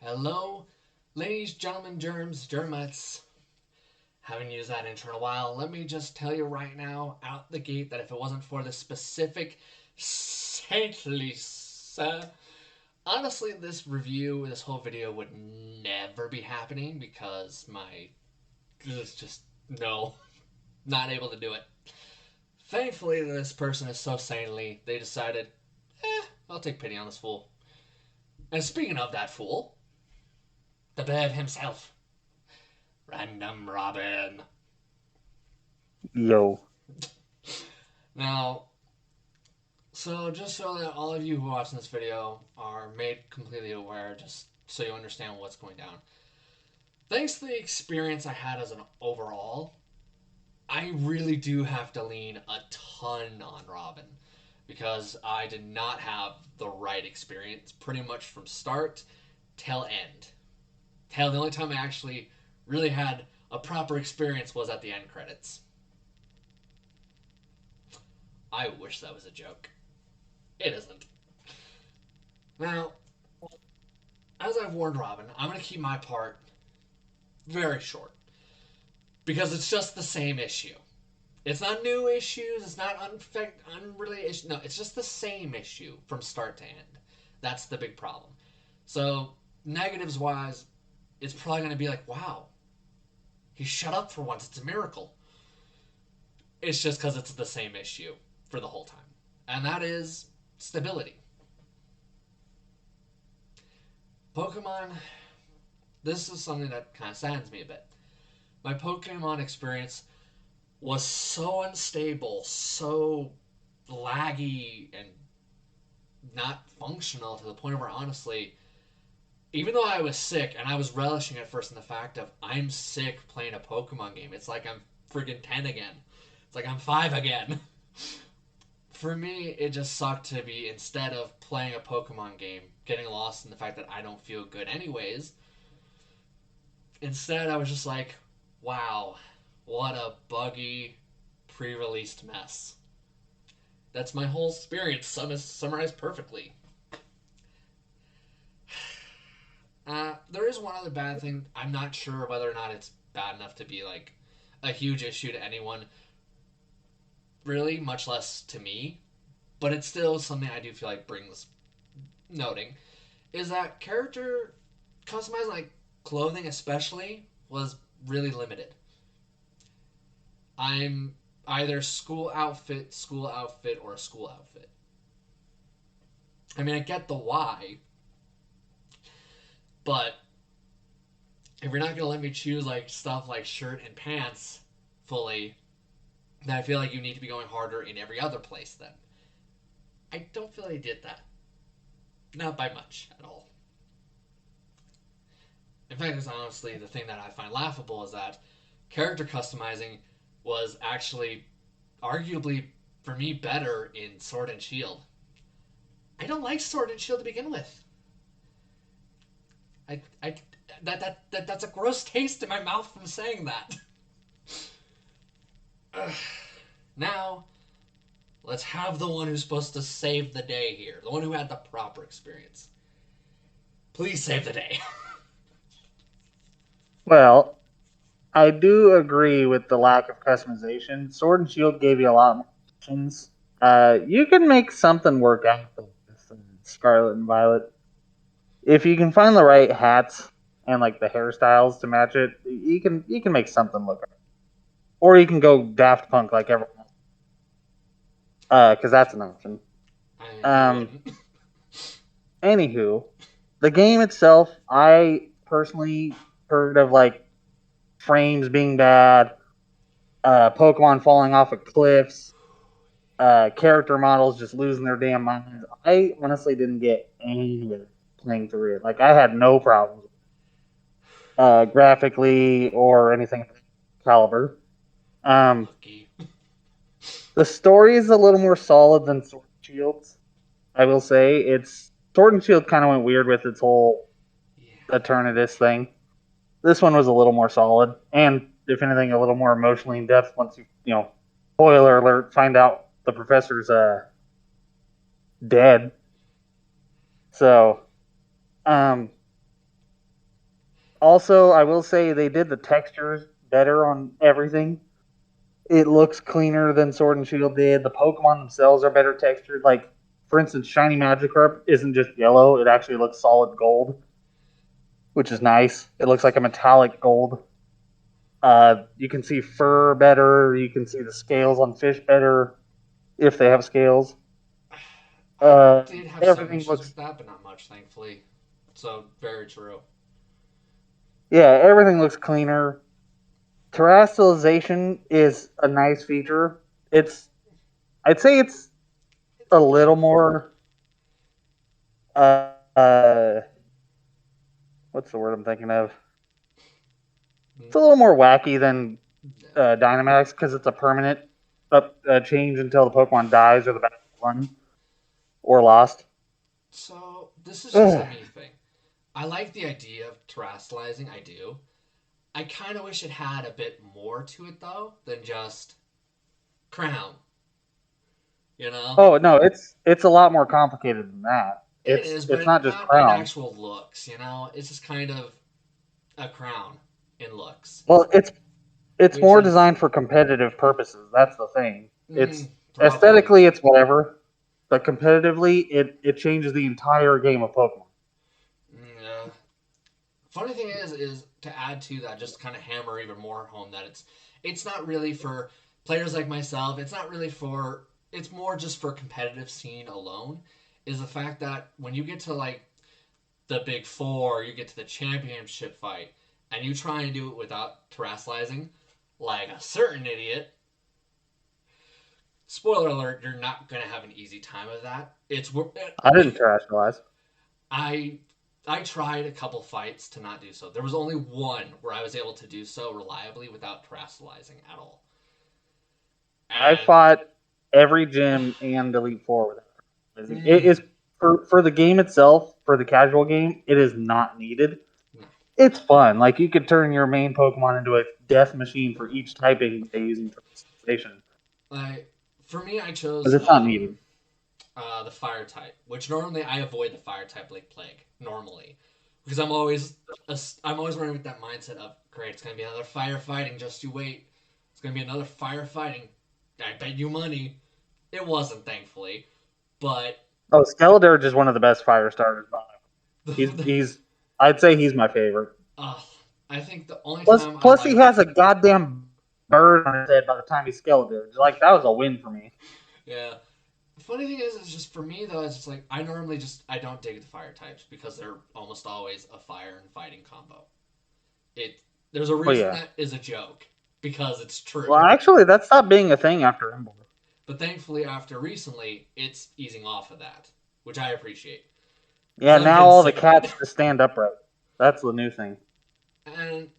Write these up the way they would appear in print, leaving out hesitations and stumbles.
Hello, ladies, gentlemen, germs, germets. Haven't used that intro in a while. Let me just tell you right now, out the gate, that if it wasn't for the specific saintly honestly, this review, this whole video would never be happening because my just no, not able to do it. Thankfully, this person is so saintly, they decided, I'll take pity on this fool. And speaking of that fool, the bird himself, Random Robin. Yo. Now, so just so that all of you who are watching this video are made completely aware, just so you understand what's going down. Thanks to the experience I had as an overall, I really do have to lean a ton on Robin because I did not have the right experience pretty much from start till end. Hell, the only time I actually really had a proper experience was at the end credits. I wish that was a joke. It isn't. Now, as I've warned Robin, I'm going to keep my part very short because it's just the same issue. It's not new issues. It's not unrelated issues. No, it's just the same issue from start to end. That's the big problem. So negatives wise, it's probably going to be like, wow, he shut up for once. It's a miracle. It's just because it's the same issue for the whole time, and that is stability. Pokemon. This is something that kind of saddens me a bit. My Pokemon experience was so unstable, so laggy, and not functional to the point where honestly, even though I was sick and I was relishing at first in the fact of I'm sick playing a Pokemon game, it's like I'm freaking 10 again. It's like I'm 5 again. For me, it just sucked to be instead of playing a Pokemon game, getting lost in the fact that I don't feel good anyways. Instead, I was just like, wow, what a buggy pre released mess. That's my whole experience summarized perfectly. There is one other bad thing. I'm not sure whether or not it's bad enough to be like a huge issue to anyone, really, much less to me. But it's still something I do feel like brings noting. Is that character customizing, like clothing especially, was really limited. I'm either school outfit, or a school outfit. I mean, I get the why, but if you're not gonna let me choose like stuff like shirt and pants fully, then I feel like you need to be going harder in every other place. Then I don't feel they did that, not by much at all. In fact, it's honestly the thing that I find laughable is that character customizing was actually arguably for me better in Sword and Shield. I don't like Sword and Shield to begin with. I that's a gross taste in my mouth from saying that. Now, let's have the one who's supposed to save the day here. The one who had the proper experience. Please save the day. Well, I do agree with the lack of customization. Sword and Shield gave you a lot more options. You can make something work out with Scarlet and Violet if you can find the right hats and like the hairstyles to match it. You can make something look right. Or you can go Daft Punk like everyone else, because that's an option. I Um, wouldn't. Anywho, the game itself, I personally heard of like frames being bad, Pokemon falling off of cliffs, character models just losing their damn minds. I honestly didn't get anywhere playing through it. Like I had no problems, graphically or anything of that caliber. Um, Lucky. the story is a little more solid than Sword and Shields. I will say it's Sword and Shield kind of went weird with its whole Yeah. Eternatus thing. This one was a little more solid, and if anything, a little more emotionally in depth. Once spoiler alert, find out the professor's dead. So, um, Also, I will say they did the textures better on everything. It looks cleaner than Sword and Shield did. The Pokemon themselves are better textured. Like, for instance, Shiny Magikarp isn't just yellow; it actually looks solid gold, which is nice. It looks like a metallic gold. You can see fur better. You can see the scales on fish better if they have scales. I did have some Everything issues looks with that, but not much, thankfully. So very true. yeah, everything looks cleaner. Terrestrialization is a nice feature. It's I'd say it's a little more uh what's the word I'm thinking of? It's a little more wacky than Yeah. Dynamax because it's a permanent change until the Pokemon dies or the battle won or lost. So this is just a Ugh. me thing. I like the idea of terrestrializing. I do. I kind of wish it had a bit more to it though than just crown. You know, Oh no, it's a lot more complicated than that. it It's is, but it's it's not just not in crown. actual looks. You know, it's just kind of a crown in looks, Well, it's which more is designed for competitive purposes. That's the thing. It's probably. aesthetically it's whatever, but competitively it changes the entire game of Pokemon. Yeah. Funny thing is to add to that, just to kind of hammer even more home that it's not really for players like myself. It's not really for. It's more just for competitive scene alone. Is the fact that when you get to like the big four, you get to the championship fight, and you try and do it without terrestrializing, like a certain idiot. Spoiler alert: you're not gonna have an easy time of that. I didn't terrestrialize. I I tried a couple fights to not do so. There was only one where I was able to do so reliably without terrestrializing at all. I And fought every gym and Elite Four without terrestrializing. It mm, is for the game itself, for the casual game, it is not needed. no, It's fun. Like you could turn your main Pokemon into a death machine for each typing by using terrestrialization, I for me I but chose it's not needed. the fire type, which normally I avoid the fire type like plague normally because I'm always running with that mindset of great, it's gonna be another firefighting. Just you wait, it's gonna be another firefighting. I bet you money. It wasn't, thankfully, but Oh, Skeledirge is one of the best fire starters. He's the, he's I'd say he's my favorite. uh, I think the only Plus time I plus he liked, has a goddamn bird on his head by the time he's Skeledirge. Like that was a win for me. yeah. The funny thing is just for me though, it's just like I normally just I don't dig the fire types because they're almost always a fire and fighting combo. It there's a Oh reason yeah. that is a joke because it's Well, true. actually, that stopped being a thing after Ember. But thankfully, after recently, it's easing off of that, which I appreciate because Yeah, I'm now getting all the sick of it. cats just stand upright. That's the new thing. And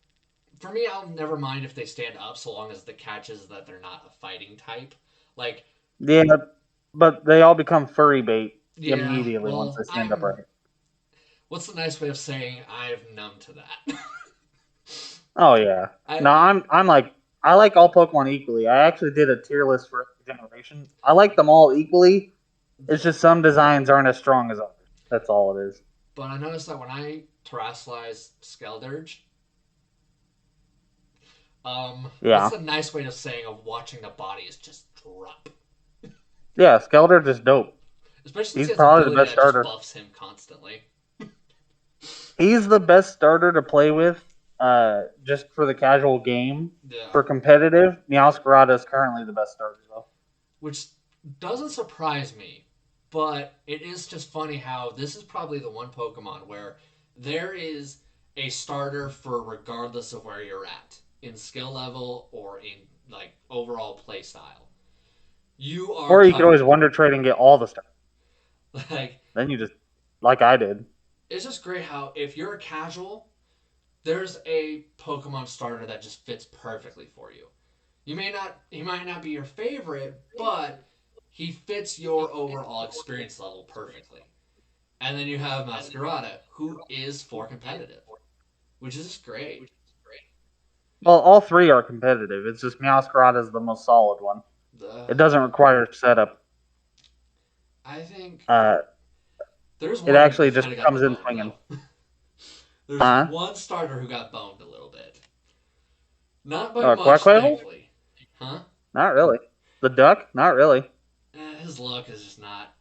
for me, I'll never mind if they stand up so long as the catch is that they're not a fighting type. Like, Yeah, but they all become furry bait yeah, immediately once they well, stand upright. what's the nice way of saying I've numb to that? Oh yeah. I No, I'm like I like all Pokemon equally. I actually did a tier list for every generation. I like them all equally. It's yeah, just some designs aren't as strong as others. That's all it is. but I noticed that when I terrestrialize Skeldirge, what's Yeah. the nice way of saying of watching the bodies just drop? Yeah, Skeletor's just dope. Especially since he He's has the probably the ability best that just starter. buffs him constantly. He's the best starter to play with, just for the casual game. Yeah. For competitive, Meowscarada is currently the best starter though. Which doesn't surprise me, but it is just funny how this is probably the one Pokemon where there is a starter for regardless of where you're at in skill level or in like overall play style. You are Or you could always covered. Wonder Trade and get all the starters. Like Then you just like I did. it's just great how if you're a casual, there's a Pokemon starter that just fits perfectly for you. He might not be your favorite, but he fits your overall experience level perfectly. And then you have Masquerada, who is for competitive, which is great. Well, all three are competitive. It's just Meowscarada is the most solid one. The It doesn't require setup. I think Uh, there's it one actually that just kind of got my comes in vote swinging. though. There's Huh? one starter who got boned a little bit. Not by much, Quackquavel? thankfully. Huh? Not really. The duck? Not really. His luck is just not.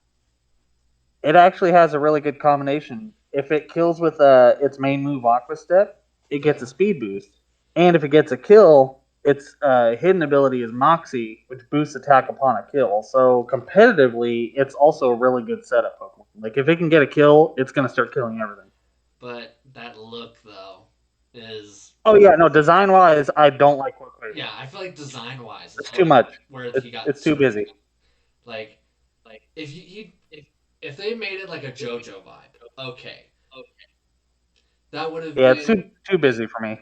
It actually has a really good combination. If it kills with its main move Aqua Step, it gets a Yeah. speed boost. And if it gets a kill, its hidden ability is Moxie, which boosts attack upon a kill. So competitively, it's also a really good setup Pokemon. Like if it can get a kill, it's gonna start killing everything. But that look, though, is. Oh yeah, no, design wise, I don't like Quackquavel. Yeah, I feel like design wise is It's too much. where he got It's too screwed. busy. Like, if if they made it like a JoJo vibe, okay, that would have Yeah, it's been too busy for me.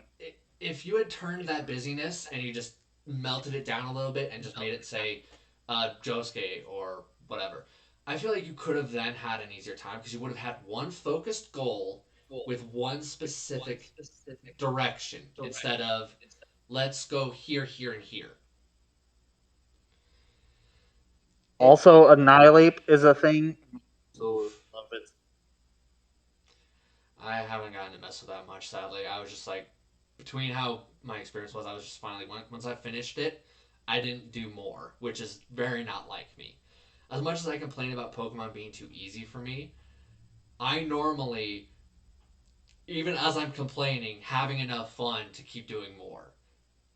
if you had turned that busyness and you just melted it down a little bit and just made it say Josuke or whatever, I feel like you could have then had an easier time because you would have had one focused goal with one specific direction instead of let's go here, here, and here. It Also, Annihilate is a thing. So oof. love it. I haven't gotten to mess with that much, sadly. I was just like, between how my experience was, I was just finally, once I finished it, I didn't do more, which is very not like me. As much as I complain about Pokemon being too easy for me, I normally, even as I'm complaining, having enough fun to keep doing more.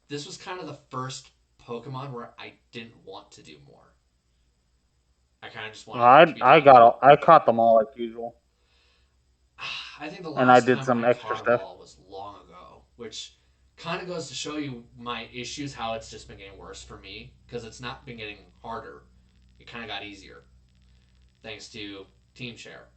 This was kind of the first Pokemon where I didn't want to do more. I kind of just wanted it to be done. I caught them all like usual, I think the and I last did time some I extra caught them stuff. all was long ago, which kind of goes to show you my issues, how it's just been getting worse for me, because it's not been getting harder. It kind of got easier, thanks to Team Share.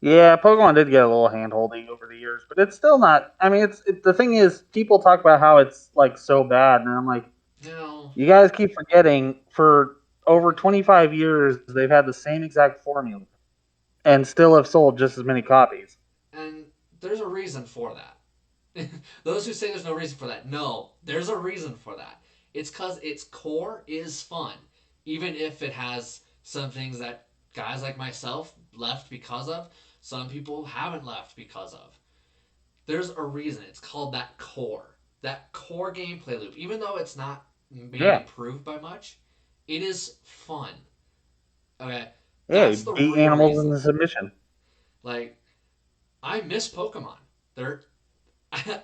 Yeah, Pokemon did get a little handholdy over the years, but it's still not. I mean, the thing is, people talk about how it's like so bad, and I'm like, No, you guys keep forgetting. For over 25 years, they've had the same exact formula, and still have sold just as many copies. and there's a reason for that. Those who say there's no reason for that, no, there's a reason for that. It's because its core is fun, even if it has some things that guys like myself left because of, some people haven't left because of. There's a reason it's called that core. That core gameplay loop, even though it's not being Yeah, improved by much, it is fun. Okay, yeah, that's you the beat real animals in reason. the submission. Like, I miss Pokemon. They're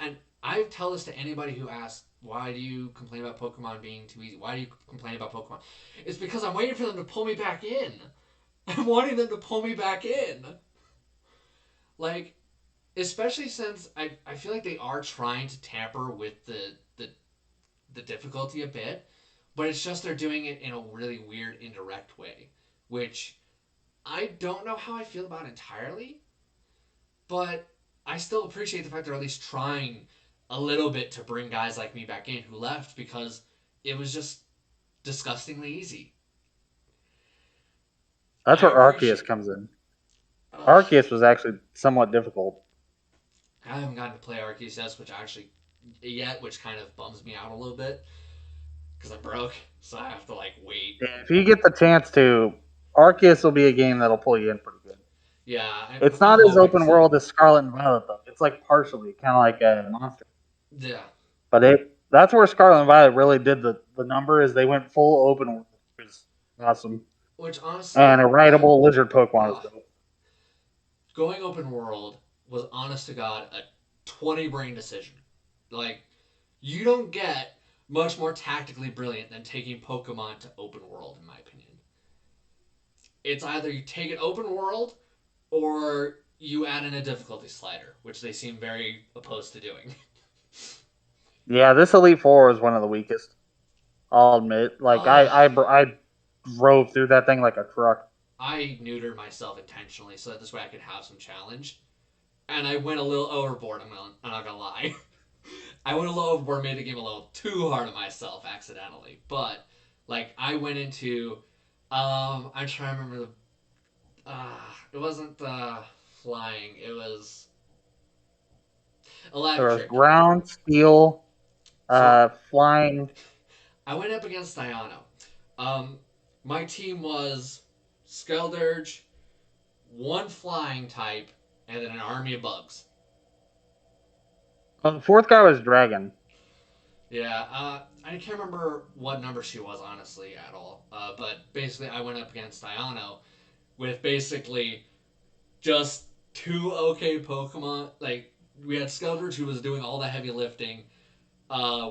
and I tell this to anybody who asks, why do you complain about Pokemon being too easy? Why do you complain about Pokemon? It's because I'm waiting for them to pull me back in. I'm wanting them to pull me back in. Like, especially since I feel like they are trying to tamper with the difficulty a bit, but it's just they're doing it in a really weird, indirect way, which I don't know how I feel about entirely, but I still appreciate the fact they're at least trying a little bit to bring guys like me back in who left because it was just disgustingly easy. That's I where Arceus appreciate. comes in. Uh, Arceus was actually somewhat difficult. I haven't gotten to play Arceus yet, which kind of bums me out a little bit because I'm broke, so I have to like wait. Yeah, if you get the chance to, Arceus will be a game that'll pull you in pretty good. Yeah, It's I'm not as hoping open so. world as Scarlet and Violet though. It's like partially kind of like a monster. Yeah, But it that's where Scarlet and Violet really did the number is they went full open world, which was awesome. which And honestly, a rideable lizard Pokemon is uh, dope. going open world was honest to god a 20 brain decision. Like you don't get much more tactically brilliant than taking Pokemon to open world, in my opinion. It's either you take it open world or you add in a difficulty slider, which they seem very opposed to doing. Yeah, this Elite Four is one of the weakest. I'll admit. Like uh, I drove through that thing like a truck. I neutered myself intentionally so that this way I could have some challenge. And I went a little overboard, I'm not gonna lie. I went a little overboard, made the game a little too hard on myself accidentally. But, like, I went into. I'm trying to remember the. It wasn't flying, it was There was electric. ground, steel, So flying. I went up against Diano. Um, my team was Skeldurge, one flying type, and then an army of bugs. Oh, the fourth guy was Dragon. Yeah, I can't remember what number she was honestly at all. But basically, I went up against Ayano with basically just two okay Pokemon. Like we had Skeldridge who was doing all the heavy lifting.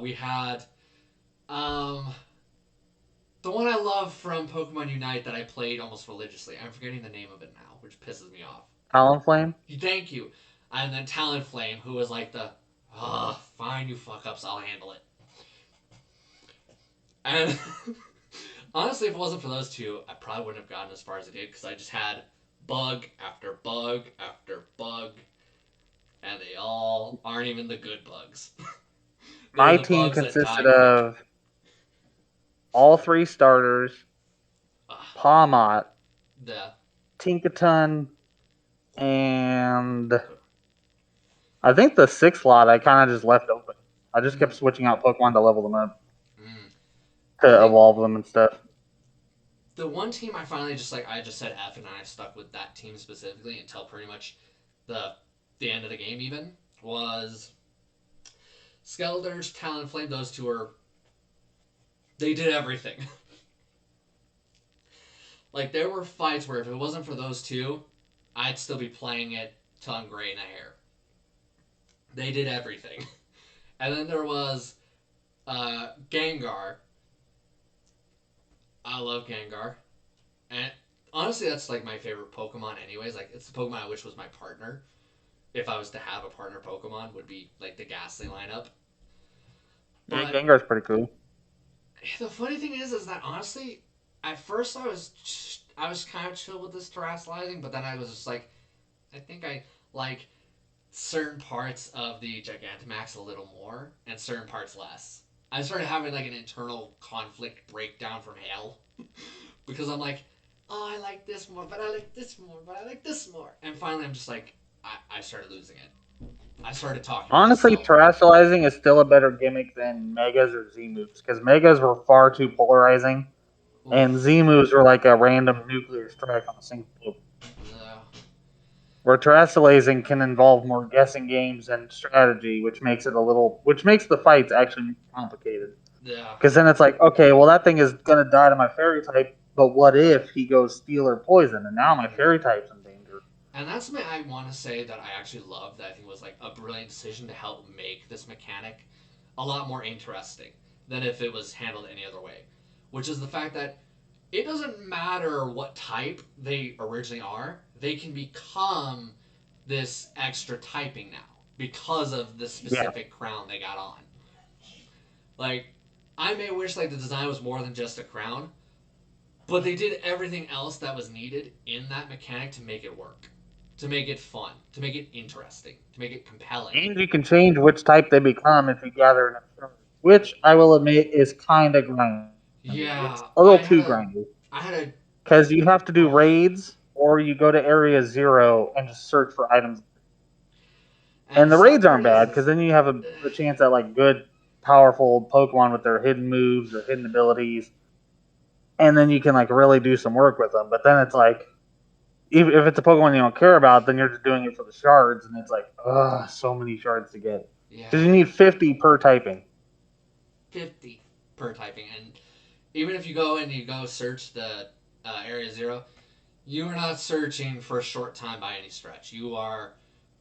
We had um, the one I love from Pokemon Unite that I played almost religiously. I'm forgetting the name of it now, which pisses me off. Talonflame. Thank you. And then Talonflame, who was like the, fine, you fuck ups, I'll handle it. And honestly, if it wasn't for those two, I probably wouldn't have gotten as far as I did because I just had bug after bug after bug, and they all aren't even the good bugs. They're My the team bugs that die consisted quick. of all three starters: Ugh, Pawmot, the Tinkaton, and I think the sixth slot I kind of just left open. I just kept mm, switching out Pokemon to level them up, mm. I to think evolve them and stuff. the one team I finally just like I just said F and I stuck with that team specifically until pretty much the the end of the game even was Skelders, Talonflame. Those two are they did everything. Like there were fights where if it wasn't for those two, I'd still be playing it till I'm gray in the hair. They did everything. And then there was Gengar. I love Gengar. And honestly, that's like my favorite Pokemon, anyways. Like it's the Pokemon I wish was my partner. If I was to have a partner Pokemon, would be like the Ghastly lineup. Yeah, But Gengar's pretty cool. the funny thing is that honestly, at first I was kind of chill with this terrestrializing, but then I was just like, I think I like certain parts of the Gigantamax a little more and certain parts less. I started having like an internal conflict breakdown from hell because I'm like, oh, I like this more, but I like this more, but I like this more. And finally, I'm just like, I started losing it. I started talking to Honestly, myself. terrestrializing is still a better gimmick than Megas or Z moves because Megas were far too polarizing, and Oof. Z moves were like a random nuclear strike on a single move. Uh, Where terrestrializing can involve more guessing games and strategy, which makes the fights actually complicated. yeah. Because then it's like, okay, well that thing is gonna die to my fairy type, but what if he goes steel or poison, and now my Mm-hmm. fairy type's in danger? And that's something I want to say that I actually love that I think was like a brilliant decision to help make this mechanic a lot more interesting than if it was handled any other way. Which is the fact that it doesn't matter what type they originally are, they can become this extra typing now because of the Yeah, specific crown they got on. Like, I may wish like the design was more than just a crown, but they did everything else that was needed in that mechanic to make it work, to make it fun, to make it interesting, to make it compelling. and you can change which type they become if you gather enough stars, which I will admit is kind of grindy. It's a little Yeah, too grindy I had a, because you have to do oh, raids or you go to Area Zero and just search for items. and the And the sad raids part aren't bad is, because then you have a chance at like good, powerful Pokemon with their hidden moves or hidden abilities, and then you can like really do some work with them. But then it's like, even if it's a Pokemon you don't care about, then you're just doing it for the shards, and it's like, ugh, so many shards to get because yeah, you need 50 per typing. 50 per typing, and even if you go and you go search the area zero, you are not searching for a short time by any stretch. You are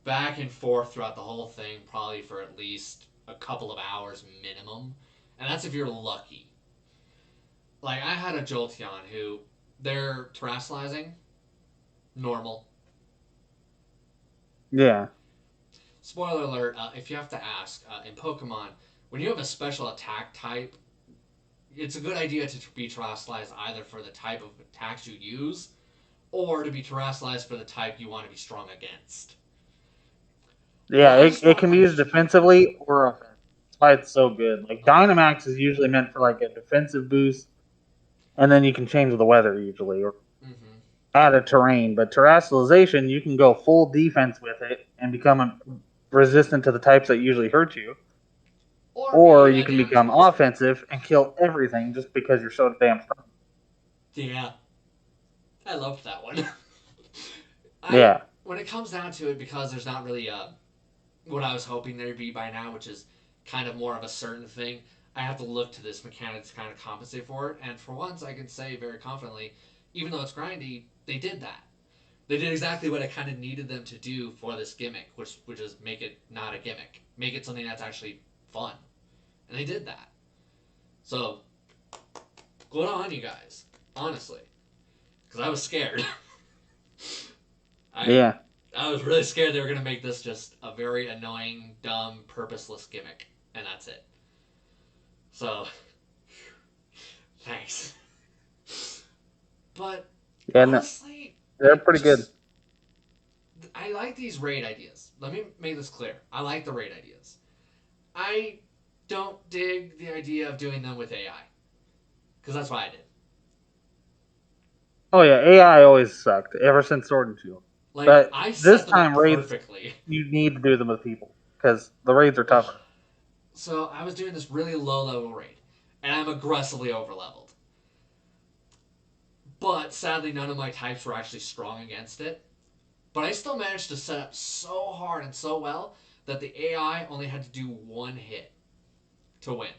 back and forth throughout the whole thing, probably for at least a couple of hours minimum, and that's if you're lucky. Like I had a Jolteon who they're terrestrializing normal. Yeah, Spoiler alert: if you have to ask in Pokemon, when you have a special attack type, it's a good idea to be terrestrialized either for the type of attacks you use or to be terrestrialized for the type you want to be strong against. Well, yeah, I it, just it want can be my. used defensively or offensive. That's why it's so good. Like Dynamax is usually meant for like a defensive boost, and then you can change the weather usually, or Mm-hmm. add a terrain. But terrestrialization, you can go full defense with it and become resistant to the types that usually hurt you, Or or be you a can damage become booster. offensive and kill everything just because you're so damn strong. Yeah, I loved that one. I Yeah, when it comes down to it, because there's not really what I was hoping there'd be by now, which is kind of more of a certain thing. I have to look to this mechanic to kind of compensate for it, and for once, I can say very confidently, even though it's grindy, they did that. They did exactly what I kind of needed them to do for this gimmick, which is make it not a gimmick, make it something that's actually fun, and they did that. So good on you guys, honestly, because I was scared. I yeah, I was really scared they were gonna make this just a very annoying, dumb, purposeless gimmick, and that's it. So thanks. But yeah. No, honestly, they're pretty good. I like these raid ideas. Let me make this clear. I like the raid ideas. I don't dig the idea of doing them with AI because that's what I did. Oh yeah, AI always sucked ever since Sword and Shield. Like But I this set them up time raids, perfectly. you need to do them with people because the raids are tougher. So I was doing this really low level raid, and I'm aggressively over leveled. But sadly, none of my types were actually strong against it. But I still managed to set up so hard and so well that the AI only had to do one hit to win.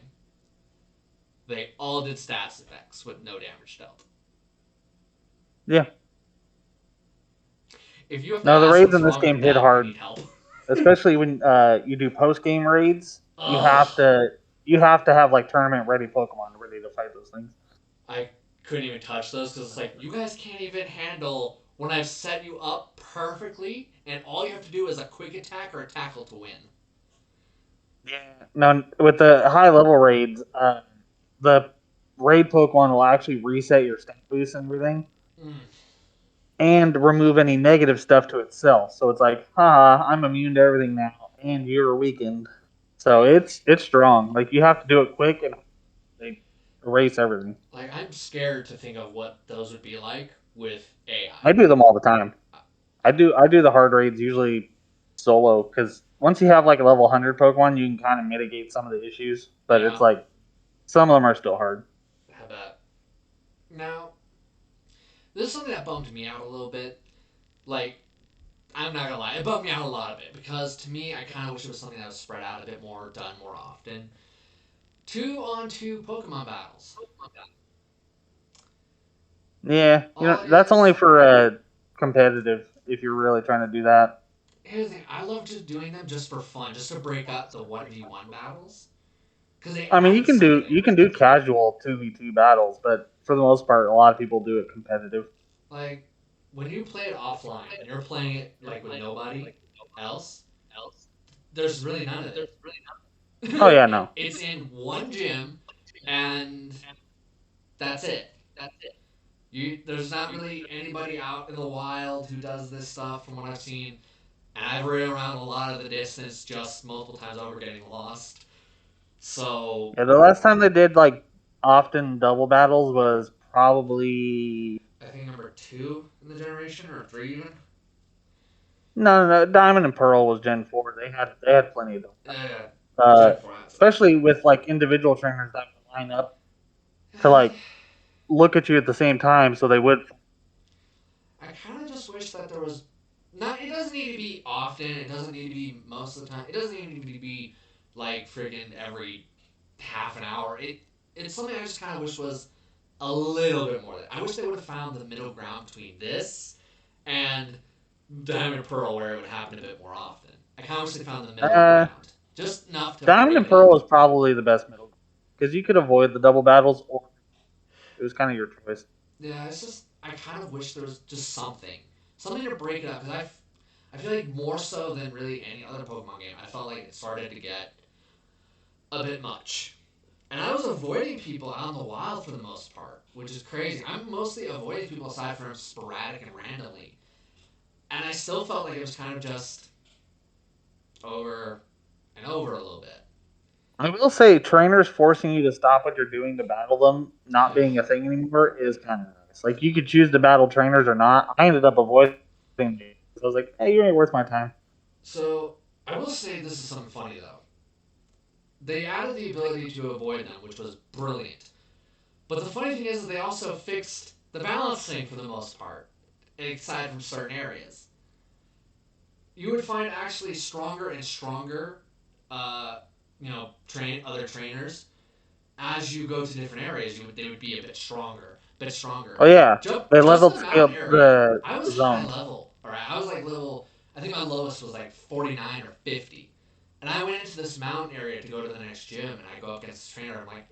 They all did status effects with no damage dealt. Yeah. If you have to No, the ask raids what's in this wrong with game hit that, you need hard, help. especially when you do post game raids. Oh, You have to have like tournament ready Pokemon ready to fight those things. I couldn't even touch those because it's like you guys can't even handle when I've set you up perfectly, and all you have to do is a quick attack or a tackle to win. Yeah. Now with the high level raids, the raid Pokemon will actually reset your stat boost and everything, Mm. and remove any negative stuff to itself. So it's like, haha, I'm immune to everything now, and you're weakened. So it's strong. Like you have to do it quick, and they erase everything. Like I'm scared to think of what those would be like with I do them all the time. AI. I do the hard raids usually solo because once you have like a level 100 Pokemon, you can kind of mitigate some of the issues. But it's Yeah, like some of them are still hard. how about now? This is something that bummed me out a little bit. Like I'm not gonna lie, it bummed me out a lot of it because to me, I kind of wish it was something that was spread out a bit more, done more often. 2-on-2 Pokemon battles. Yeah, All it that's only is, for competitive if you're really trying to do that. here's the thing: I love just doing them just for fun, just to break up the 1v1 battles because they I mean, added something. you can do casual 2v2 battles, but for the most part, a lot of people do it competitive. Like when you play it offline and you're playing it like with nobody else, there's really none of it. Oh yeah, no. It's in one gym, and that's it. There's not really anybody out in the wild who does this stuff from what I've seen, and I've ridden around a lot of the distance just multiple times over getting lost. So Yeah, the last time they did like often double battles was probably I think number two in the generation or three even. no. Diamond and Pearl was Gen 4. They had plenty of double Yeah, battles. Gen 4 has it. Especially with like individual trainers that would line up to like look at you at the same time, so they would. I kind of just wish that there was not. It doesn't need to be often. It doesn't need to be most of the time. It doesn't even need to be like friggin' every half an hour. It's something I just kind of wish was a little bit more. I wish they would have found the middle ground between this and Diamond and Pearl, where it would happen a bit more often. I kind of wish they found the middle Uh, ground, just enough to Diamond break and it Pearl up. was probably the best middle because you could avoid the double battles, or it was kind of your choice. Yeah, it's just I kind of wish there was just something to break it up because I feel like more so than really any other Pokemon game, I felt like it started to get a bit much. And I was avoiding people out in the wild for the most part, which is crazy. I'm mostly avoiding people aside from sporadic and randomly. And I still felt like it was kind of just over and over a little bit. I will say, trainers forcing you to stop what you're doing to battle them, not being a thing anymore, is kind of nice. Like you could choose to battle trainers or not. I ended up avoiding them. I was like, hey, you ain't worth my time. So I will say this is something funny though. They added the ability to avoid them, which was brilliant. But the funny thing is, they also fixed the balancing for the most part, aside from certain areas. you would find actually stronger and stronger, uh, train other trainers as you go to different areas. They would be a bit stronger. Oh yeah, they Just in leveled the mountain scaled area, the I was high zones. level. All right, I was like level. I think my lowest was like 49 or 50. And I went into this mountain area to go to the next gym, and I go up against this trainer. I'm like,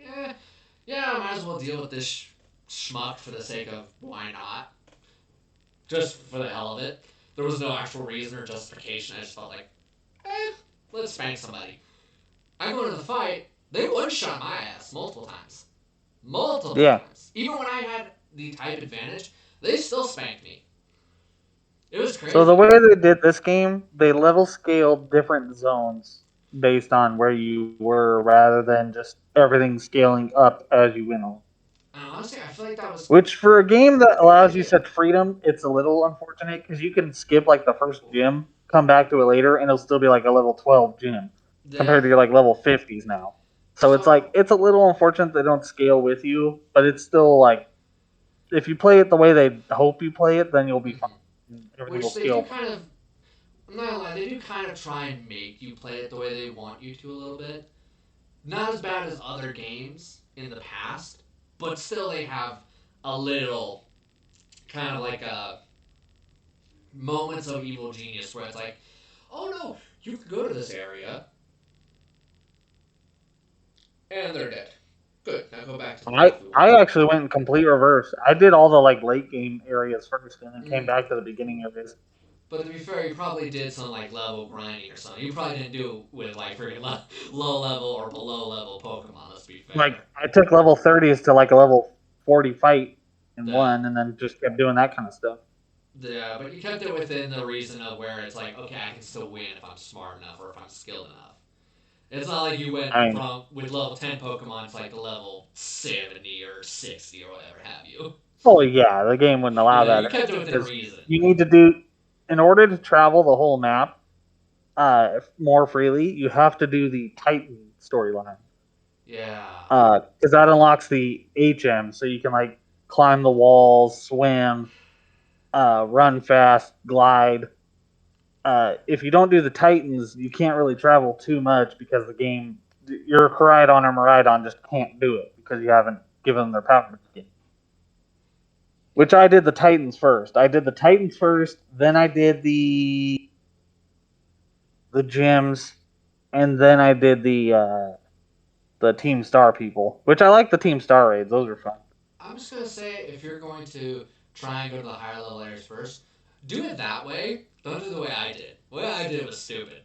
yeah, I might as well deal with this schmuck for the sake of why not, just for the hell of it. There was no actual reason or justification. I just felt like, eh, let's spank somebody. I go into the fight. They one shot my ass multiple times. Multiple Yeah. times. Even when I had the type advantage, they still spanked me. It was So the crazy. way they did this game, they level scaled different zones based on where you were, rather than just everything scaling up as you went on. And honestly, I feel like that was Which for a game that a good allows you idea. such freedom, it's a little unfortunate because you can skip like the first gym, come back to it later, and it'll still be like a level 12 gym Yeah. compared to your like level 50s now. So it's like So, it's a little unfortunate they don't scale with you, but it's still like if you play it the way they hope you play it, then you'll be fine. mhm. Everything will Which they do scale. kind of. I'm not gonna lie, they do kind of try and make you play it the way they want you to a little bit. Not as bad as other games in the past, but still they have a little kind of like moments of evil genius where it's like, oh no, you could go to this area and they're dead. Good. Now go back to the I path we want. I actually went in complete reverse. I did all the like late game areas first, and then came Mm. back to the beginning areas. But to be fair, you probably did some like level grinding or something. You probably didn't do it with like freaking low level or below level Pokemon. Let's be Like fair. I took level 30s to like a level 40 fight in Yeah. one, and then just kept doing that kind of stuff. Yeah, but you kept it within the reason of where it's like, okay, I can still win if I'm smart enough or if I'm skilled enough. It's not like you went I mean, from with level 10 Pokemon to like the level 70 or 60 or whatever have you. oh yeah, the game wouldn't allow that You kept it within because reason. you need to do in order to travel the whole map more freely. You have to do the Titan storyline Yeah. because that unlocks the HM, so you can like climb the walls, swim, run fast, glide. If you don't do the Titans, you can't really travel too much because the game, your Koraidon or Miraidon just can't do it because you haven't given them their powers yet. Which I did the Titans first. I did the Titans first, then I did the gyms, and then I did the Team Star people. Which I like the Team Star raids; those are fun. I'm just going to say if you're going to try and go to the higher level areas first, do it that way. Don't do the way I did. The way I did was stupid.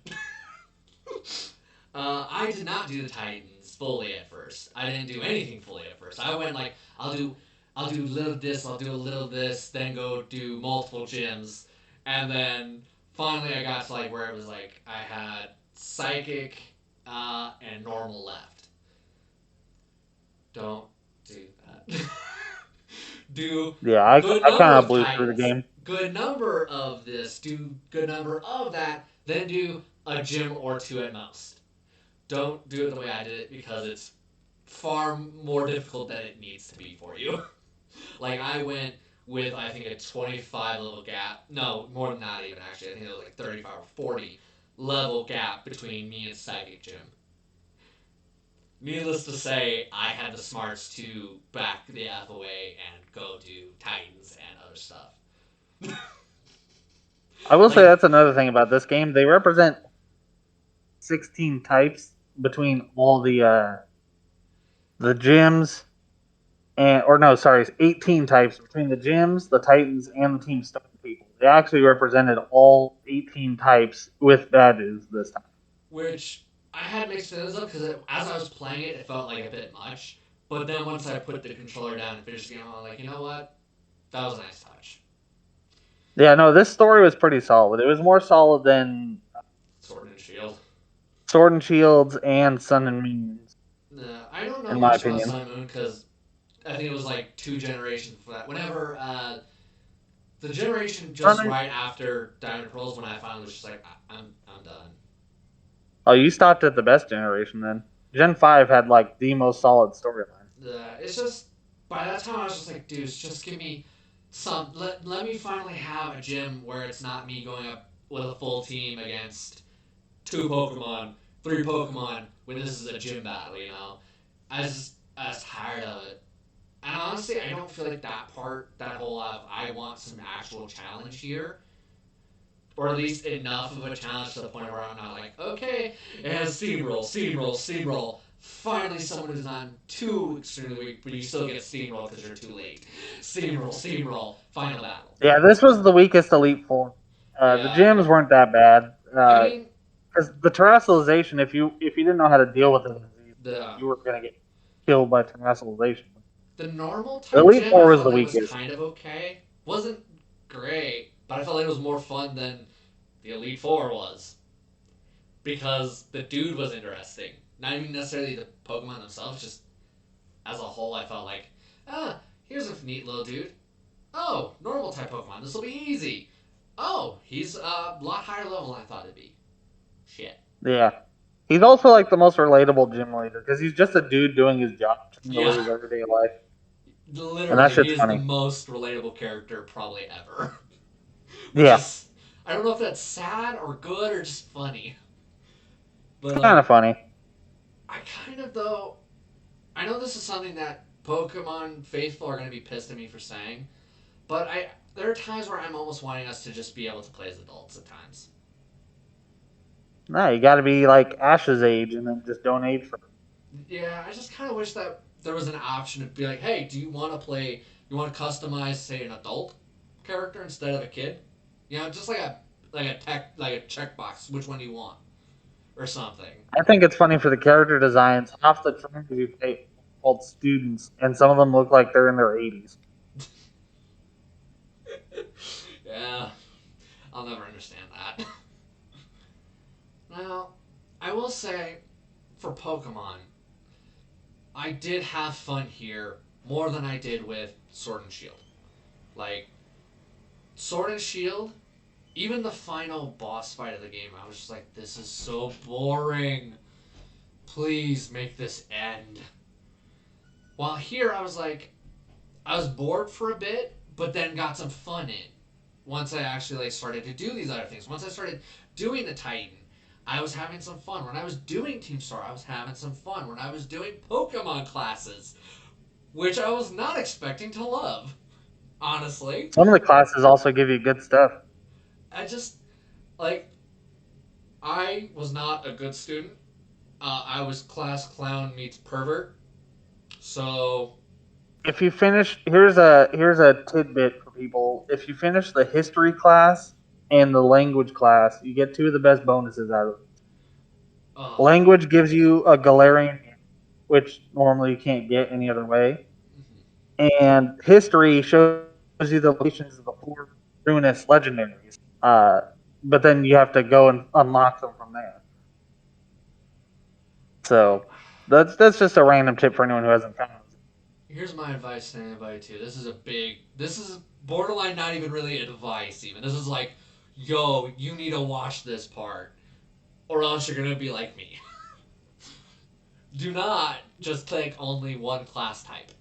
I did not do the Titans fully at first. I didn't do anything fully at first. I went like I'll do a little of this, I'll do a little of this, then go do multiple gyms, and then finally I got to like where it was like I had psychic and normal left. Don't do that. Do Yeah, good I number kind of of blew through the Titans, game. good number of this, do good number of that, then do a gym or two at most. Don't do it the way I did it because it's far more difficult than it needs to be for you. Like I went with I think a 25 level gap. No, more than that even actually. I think it was like 35 or 40 level gap between me and Psychic Gym. Needless to say, I had the smarts to back the F away and go do Titans and other stuff. I will say Like, that's another thing about this game. They represent 16 types between all the gyms and or no, sorry, it's 18 types between the gyms, the Titans, and the Team Star people. They actually represented all 18 types with badges this time. which I had mixed feelings of because as I was playing it, it felt like a bit much. But then once I put the controller down and finished the game, I was like, you know what? That was a nice touch. Yeah, no, this story was pretty solid. It was more solid than Sword and Shield. Sword and Shields and Sun and Moons, I don't know in my much about opinion. Sun and Moon because I think it was like two generations before that. Whenever the generation Sun just and, right after Diamond and Pearls, when I finally was just like, I'm done. oh, you stopped at the best generation then. Gen 5 had like the most solid storyline. It's just by that time I was just like, dudes, just give me some. Let me finally have a gym where it's not me going up with a full team against two Pokemon, three Pokemon when this is a gym battle. I was tired of it. And honestly, I don't feel like that part, that whole I want some actual challenge here, or at least enough of a challenge to the point where I'm not like, okay, it has steamroll, steamroll, steamroll. Finally, someone who's not too extremely weak, but you still get steamroll because you're too late. Steamroll, steamroll, final battle. Yeah, this was the weakest Elite Four. The Yeah, gyms weren't that bad. I mean Because the terrestrialization, if you didn't know how to deal with it, the you were gonna get killed by terrestrialization. the normal The type Elite gym I Four was felt the like was weakest. kind of okay. Wasn't great, but I felt like it was more fun than the Elite Four was because the dude was interesting. Not even necessarily the Pokemon themselves, just as a whole, I felt like, here's a neat little dude. Oh, normal type Pokemon. This will be easy. Oh, he's a lot higher level than I thought it'd be. Shit. Yeah, he's also like the most relatable gym leader because he's just a dude doing his job, trying to live Yeah, his everyday life, and that literally, he shit's is the funny. most relatable character probably ever. Which Yeah, is, I don't know if that's sad or good or just funny. But, kind of like, funny. I kind of, though, I know this is something that Pokemon faithful are going to be pissed at me for saying, but there are times where I'm almost wanting us to just be able to play as adults at times. No, you got to be like Ash's age and then just don't age for. Yeah, I just kind of wish that there was an option to be like, hey, do you want to play? You want to customize, say, an adult character instead of a kid? Just like a checkbox. Which one do you want, or something? I think it's funny for the character designs. Half the trainers you take called students, and some of them look like they're in their 80s. Yeah, I'll never understand that. Now, I will say, for Pokemon, I did have fun here more than I did with Sword and Shield. Like Sword and Shield, even the final boss fight of the game, I was just like, this is so boring. Please make this end. While here, I was like, I was bored for a bit, but then got some fun in. Once I actually started to do these other things, once I started doing the Titan, I was having some fun. When I was doing Team Star, I was having some fun. When I was doing Pokemon classes, which I was not expecting to love, honestly. Some of the classes also give you good stuff. I just, like, I was not a good student. I was class clown meets pervert. So, If you finish, here's a tidbit for people. If you finish the history class and the language class, you get two of the best bonuses out of it. ugh. Language gives you a Galarian, which normally you can't get any other way, and history shows you the locations of the four ruinous legendaries. But then you have to go and unlock them from there. So that's just a random tip for anyone who hasn't found it. Here's my advice to anybody too. This is borderline not even really advice. Even this is like, yo, you need to watch this part, or else you're gonna be like me. Do not just take only one class type.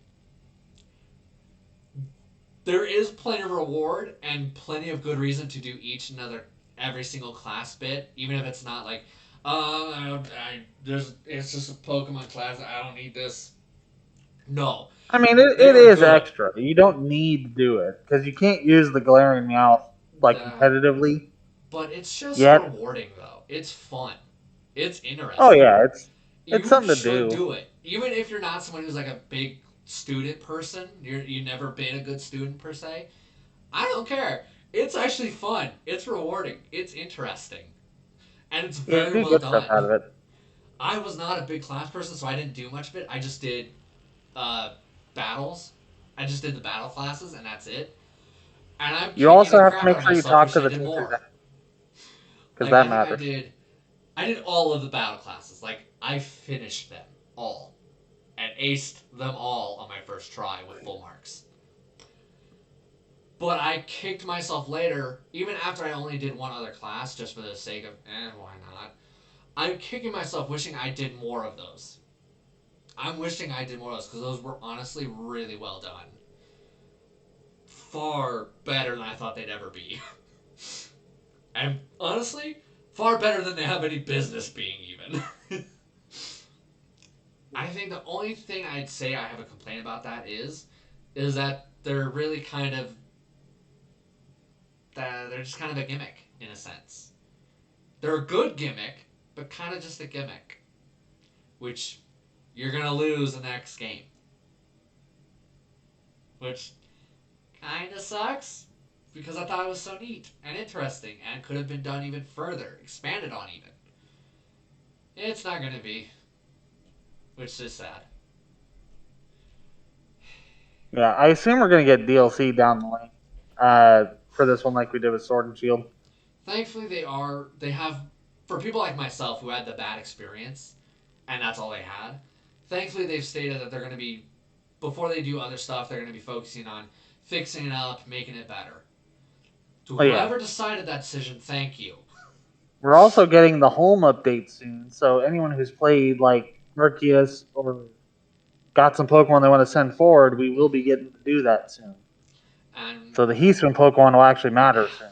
There is plenty of reward and plenty of good reason to do every single class bit, even if it's not like, it's just a Pokemon class. I don't need this. No, I mean, it they're is good. extra. You don't need to do it because you can't use the Galarian Meowth like The competitively But it's just yet. rewarding though. It's fun. It's Oh interesting. yeah, it's You something to should do. do it. Even if you're not someone who's like a big student person, you've never been a good student per se. I don't care. It's actually fun. It's rewarding. It's interesting. And it's Yeah, you very do well get stuff out done. of it. I was not a big class person, so I didn't do much of it. I just did uh, battles. I just did the battle classes, and that's it. And I'm You kicking also the have to crap out make of sure you myself. talk Wish to I the did teachers more. because Like that I think matters. I did all of the battle classes. Like I finished them all and aced them all on my first try with full marks. But I kicked myself later, even after I only did one other class, just for the sake of, why not? I'm kicking myself wishing I did more of those. I'm wishing I did more of those because those were honestly really well done. Far better than I thought they'd ever be. And honestly, far better than they have any business being, even. I think the only thing I'd say I have a complaint about that is that they're really kind of that they're just kind of a gimmick in a sense. They're a good gimmick, but kind of just a gimmick, which you're gonna lose the next game, which kind of sucks because I thought it was so neat and interesting and could have been done even further, expanded on even. It's not gonna be, which is sad. Yeah, I assume we're gonna get DLC down the lane for this one, like we did with Sword and Shield. Thankfully, they have for people like myself who had the bad experience, and that's all they had. Thankfully, they've stated that they're going to be before they do other stuff, they're going to be focusing on fixing it up, making it better. To Oh yeah, whoever decided that decision, thank you. we're also getting the home update soon, so anyone who's played like Arceus or got some Pokemon they want to send forward, we will be getting to do that soon. And So the Heatman Pokemon will actually matter soon.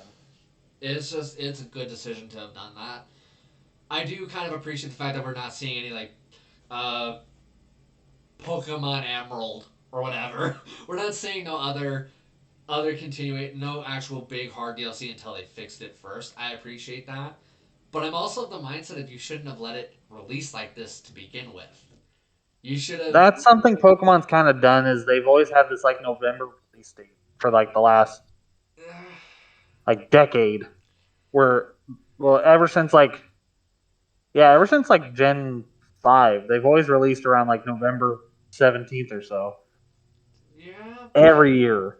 it's a good decision to have done that. I do kind of appreciate the fact that we're not seeing any like uh, Pokemon Emerald or whatever. We're not seeing no other continuate, no actual big hard DLC until they fixed it first. I appreciate that, but I'm also of the mindset of you shouldn't have let it release like this to begin with. You should have. That's something Pokemon's kind of done is they've always had this like November release date for like the last like decade where well ever since like yeah, ever since like Gen 5, they've always released around like November 17th or so Yeah, but every year.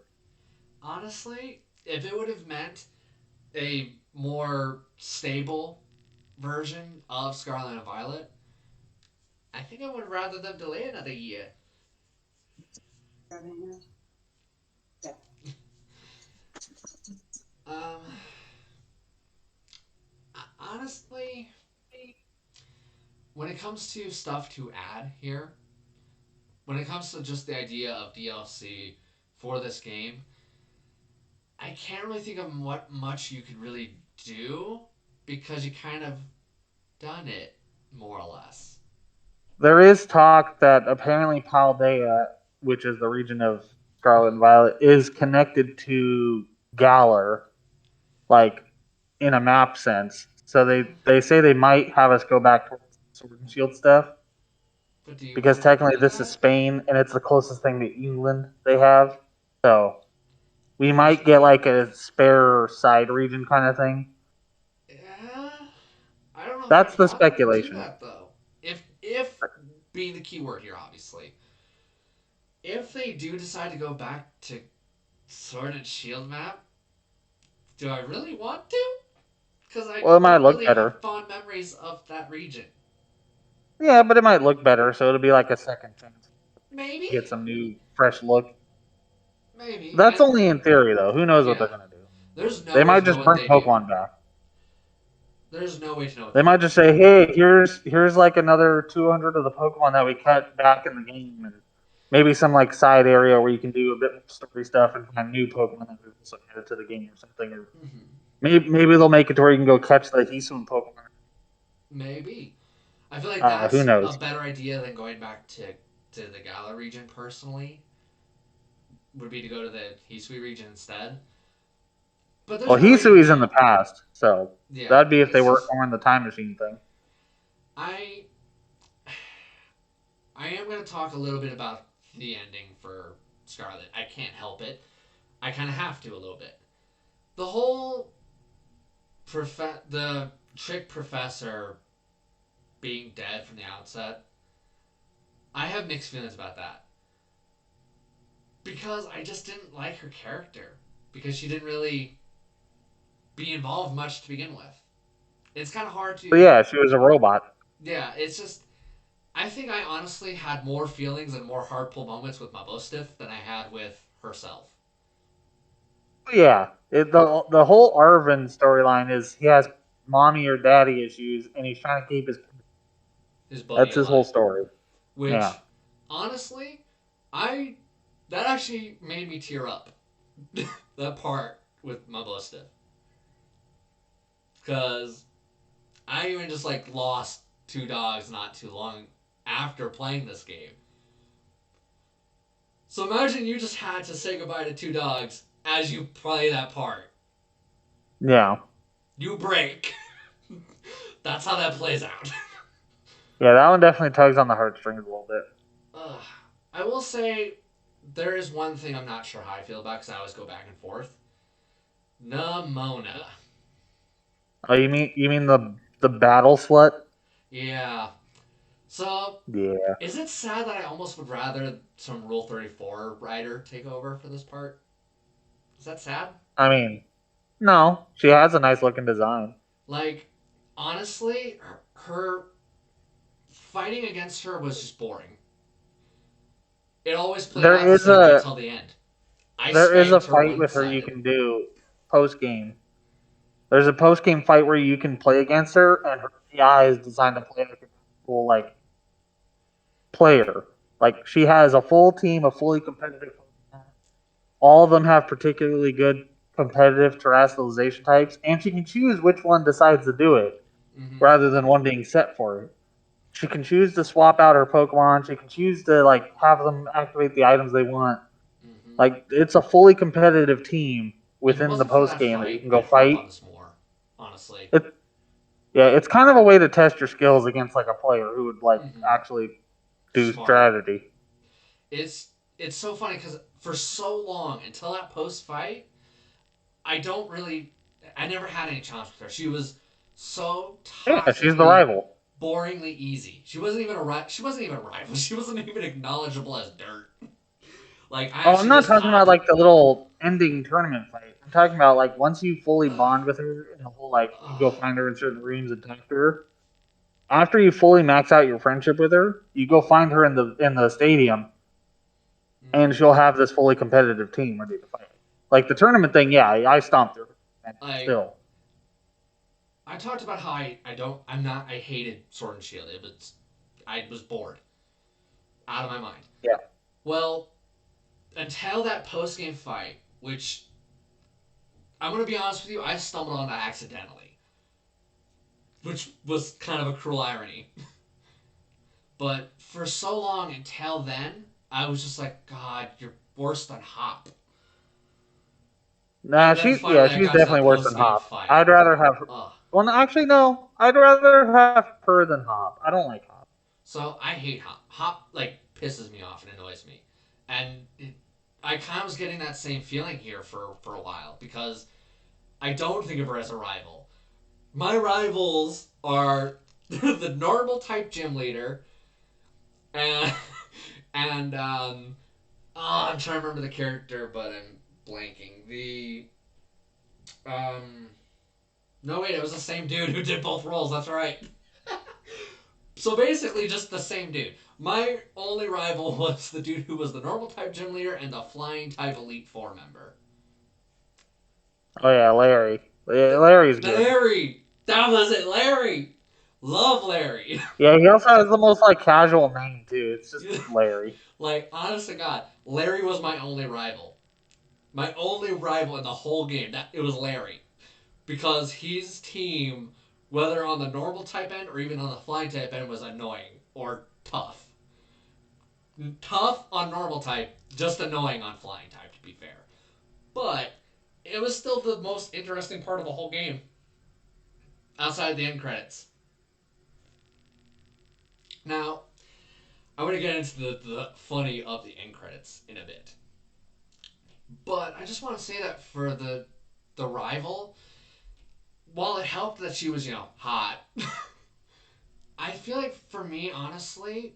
honestly, if it would have meant a more stable version of Scarlet and Violet, I think I would rather them delay another year. Um, honestly, when it comes to stuff to add here, when it comes to just the idea of DLC for this game, I can't really think of what much you could really do because you kind of done it more or less. There is talk that apparently Paldea, which is the region of Scarlet and Mm-hmm. Violet, is connected to Galar, like in a map sense. So they say they might have us go back towards Sword and Shield stuff But do you because want to technically do this is that? Spain and it's the closest thing to England they have. So we Which, might get like a spare side region kind of thing. yeah, I don't know if That's I'd the want them to do speculation. that though. If being the key word here, obviously, if they do decide to go back to Sword and Shield map, do I really want to? Because I Well, it might don't look really have better. fond memories of that region. Yeah, but it might look better, so it'll be like a second chance. Maybe, Get some new, fresh look. maybe, That's and only in theory, though. Who knows what they're yeah, gonna do? there's no They way to might know just what bring they do. Pokemon back. There's no way to know what They they do. might just say, "Hey, here's like another 200 of the Pokemon that we cut back in the game, and maybe some like side area where you can do a bit more story stuff and find new Pokemon that we've also added to the game or something." Or Mm-hmm. maybe they'll make it to where you can go catch the Hisui Pokemon. Maybe. I feel like Who that's a knows? better idea than going back to the Galar region personally. Would be to go to the Hisui region instead. But there's Well, no way to Hisui's in the know. past, so Yeah, that'd be if they it's work just more on the time machine thing. I I am going to talk a little bit about the ending for Scarlet. I can't help it. I kind of have to a little bit. The whole the trick professor being dead from the outset. I have mixed feelings about that because I just didn't like her character because she didn't really be involved much to begin with. It's kind of hard But to yeah, she was a robot. yeah. It's just I think I honestly had more feelings and more hard pull moments with my Bostiff than I had with herself. Yeah, the whole Arvin storyline is he has mommy or daddy issues, and he's trying to keep his. His buddy That's his whole alive, story. Yeah. which honestly, I that actually made me tear up. That part with my Bostiff. because I even just like lost two dogs not too long after playing this game. So imagine you just had to say goodbye to two dogs as you play that part. Yeah. You break. That's how that plays out. Yeah, that one definitely tugs on the heartstrings a little bit. I will say there is one thing I'm not sure how I feel about because I always go back and forth. Nimona. Oh, you mean the battle slut? Yeah. So, Yeah. is it sad that I almost would rather some Rule 34 rider take over for this part? Is that sad? I mean, no, she has a nice looking design. Like, honestly, her fighting against her was just boring. It always played There out the is same way a till the end. I there is a spanked her fight one with her you sided. can do post game. There's a post game fight where you can play against her, and her AI is designed to play like a full like player. Like she has a full team of fully competitive. All of them have particularly good competitive terrestrialization types, and she can choose which one decides to do it Mm-hmm. rather than one being set for it. She can choose to swap out her Pokemon. She can choose to like have them activate the items they want. Mm-hmm. Like it's a fully competitive team If it within the wasn't for post that game that you fight, can go I'd harp fight. on this more. Honestly. It yeah, it's kind of a way to test your skills against like a player who would like Mm-hmm. actually do Smart. strategy. It's it's so funny because for so long until that post fight, I don't really. I never had any challenge with her. She was so Yeah, she's the toxically, rival. boringly easy. She wasn't even a She wasn't even a rival. She wasn't even acknowledgeable as dirt. Like I Oh, I'm actually not just talking about hopped. like the little ending tournament fight. I'm talking about like once you fully Uh, bond with her and the whole like you uh, go find her in certain rooms and talk to her. After you fully max out your friendship with her, you go find her in the stadium, and mm-hmm. she'll have this fully competitive team ready to fight. Like the tournament thing, yeah, I stomped her. Like Still, I talked about how I don't. I'm not. I hated Sword and Shield. It was. I was bored out of my mind. yeah. Well, until that post game fight, which I'm gonna be honest with you, I stumbled on that accidentally, which was kind of a cruel irony. But for so long until then, I was just like, God, you're worse than Hop. Nah, And then she yeah, finally, I she's got to that definitely worse post than game Hop. fight. I'd rather have her. Ugh. Well, actually, no. I'd rather have her than Hop. I don't like Hop. So I hate Hop. Hop like pisses me off and annoys me, and I kind of was getting that same feeling here for a while because I don't think of her as a rival. My rivals are the normal type gym leader and and I'm trying to remember the character, but I'm blanking. The um no wait, it was the same dude who did both roles. That's right. So basically, just the same dude. My only rival was the dude who was the normal type gym leader and the flying type elite four member. Oh yeah, Larry. Larry's good. Larry, that was it. Larry, love Larry. Yeah, he also has the most like casual name too. It's just Larry. Like honest to God, Larry was my only rival. My only rival in the whole game. That it was Larry because his team, whether on the normal type end or even on the flying type end, was annoying or tough. Tough on normal type, just annoying on flying type, to be fair. But it was still the most interesting part of the whole game, outside the end credits. Now, I'm going to get into the funny of the end credits in a bit. But I just want to say that for the rival, while it helped that she was, hot, I feel like for me, honestly,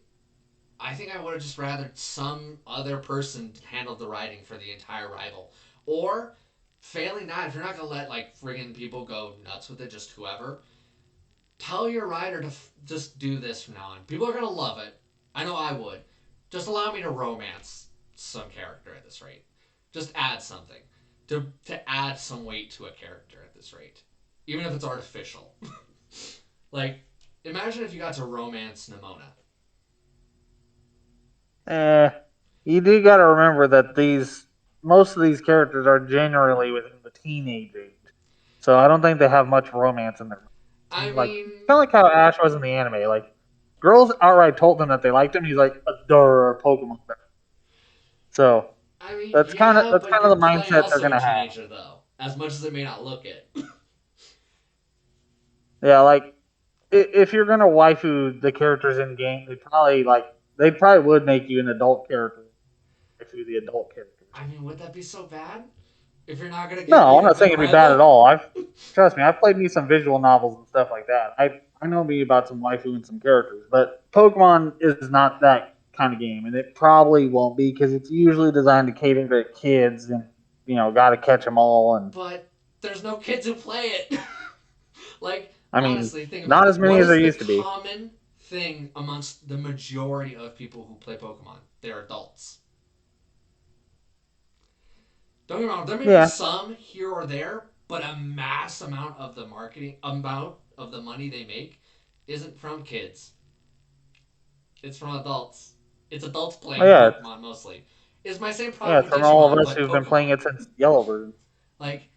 I think I would have just rather some other person handled the writing for the entire rival. Or, failing that, if you're not going to let, like, friggin' people go nuts with it, just whoever, tell your writer to just do this from now on. People are going to love it. I know I would. Just allow me to romance some character at this rate. Just add something. To add some weight to a character at this rate. Even if it's artificial. Like, imagine if you got to romance Nimona. Eh, you do got to remember that these most of these characters are generally within the teenage age. So I don't think they have much romance in their I like mean, kind of like how Ash was in the anime. Like girls outright told him that they liked him. He's like, adore Pokemon. So yeah, that's but kind of you're the playing mindset they're also a gonna have. teenager though, as much as it may not look it. Yeah, like if you're gonna waifu the characters in game, they probably would make you an adult character, waifu the adult characters. I mean, would that be so bad if you're not gonna give No, me I'm a not good saying it'd be bad at rival? all. I've trust me, I've played me some visual novels and stuff like that. I know me about some waifu and some characters, but Pokemon is not that kind of game, and it probably won't be because it's usually designed to cater to kids, and got to catch them all. And But there's no kids who play it. Like, I mean, honestly, think about not it. as many What as is there the used to be. common thing amongst the majority of people who play Pokemon? They're adults. Don't get me wrong, there may be Yeah, some here or there, but a mass amount of the marketing amount of the money they make isn't from kids. It's from adults. It's adults oh, playing yeah, Pokemon mostly. It's my same yeah. problem It's with from all of Digimon, us but who've been playing Pokemon. it since Yellowbird. Like,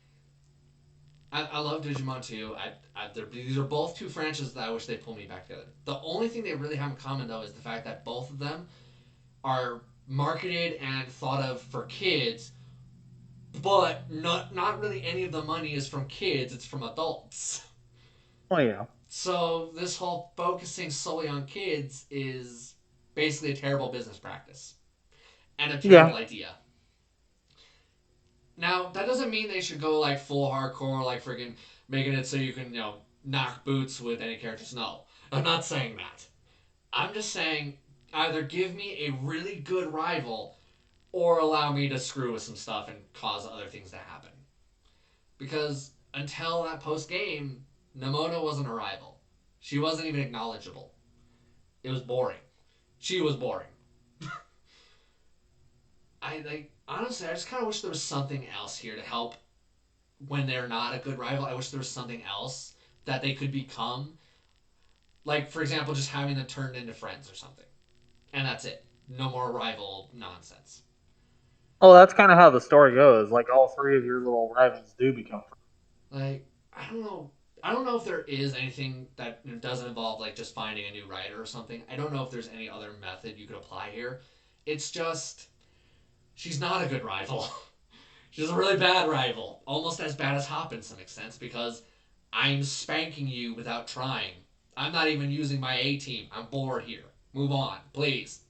I love Digimon too. These are both two franchises that I wish they'd pull me back together. The only thing they really have in common though is the fact that both of them are marketed and thought of for kids, but not really any of the money is from kids. It's from adults. Oh yeah, So this whole focusing solely on kids is basically a terrible business practice and a terrible yeah. idea. Now that doesn't mean they should go like full hardcore, like freaking making it so you can knock boots with any characters. No, I'm not saying that. I'm just saying either give me a really good rival or allow me to screw with some stuff and cause other things to happen. Because until that post game, Nemona wasn't a rival. She wasn't even acknowledgeable. It was boring. She was boring. I like honestly, I just kind of wish there was something else here to help when they're not a good rival. I wish there was something else that they could become. Like for example, just having them turned into friends or something, and that's it. No more rival nonsense. Oh, that's kind of how the story goes. Like all three of your little rivals do become friends. Like I don't know. I don't know if there is anything that doesn't involve like just finding a new writer or something. I don't know if there's any other method you could apply here. It's just she's not a good rival. She's a really bad rival, almost as bad as Hop in some extent because I'm spanking you without trying. I'm not even using my A team. I'm bored here. Move on, please.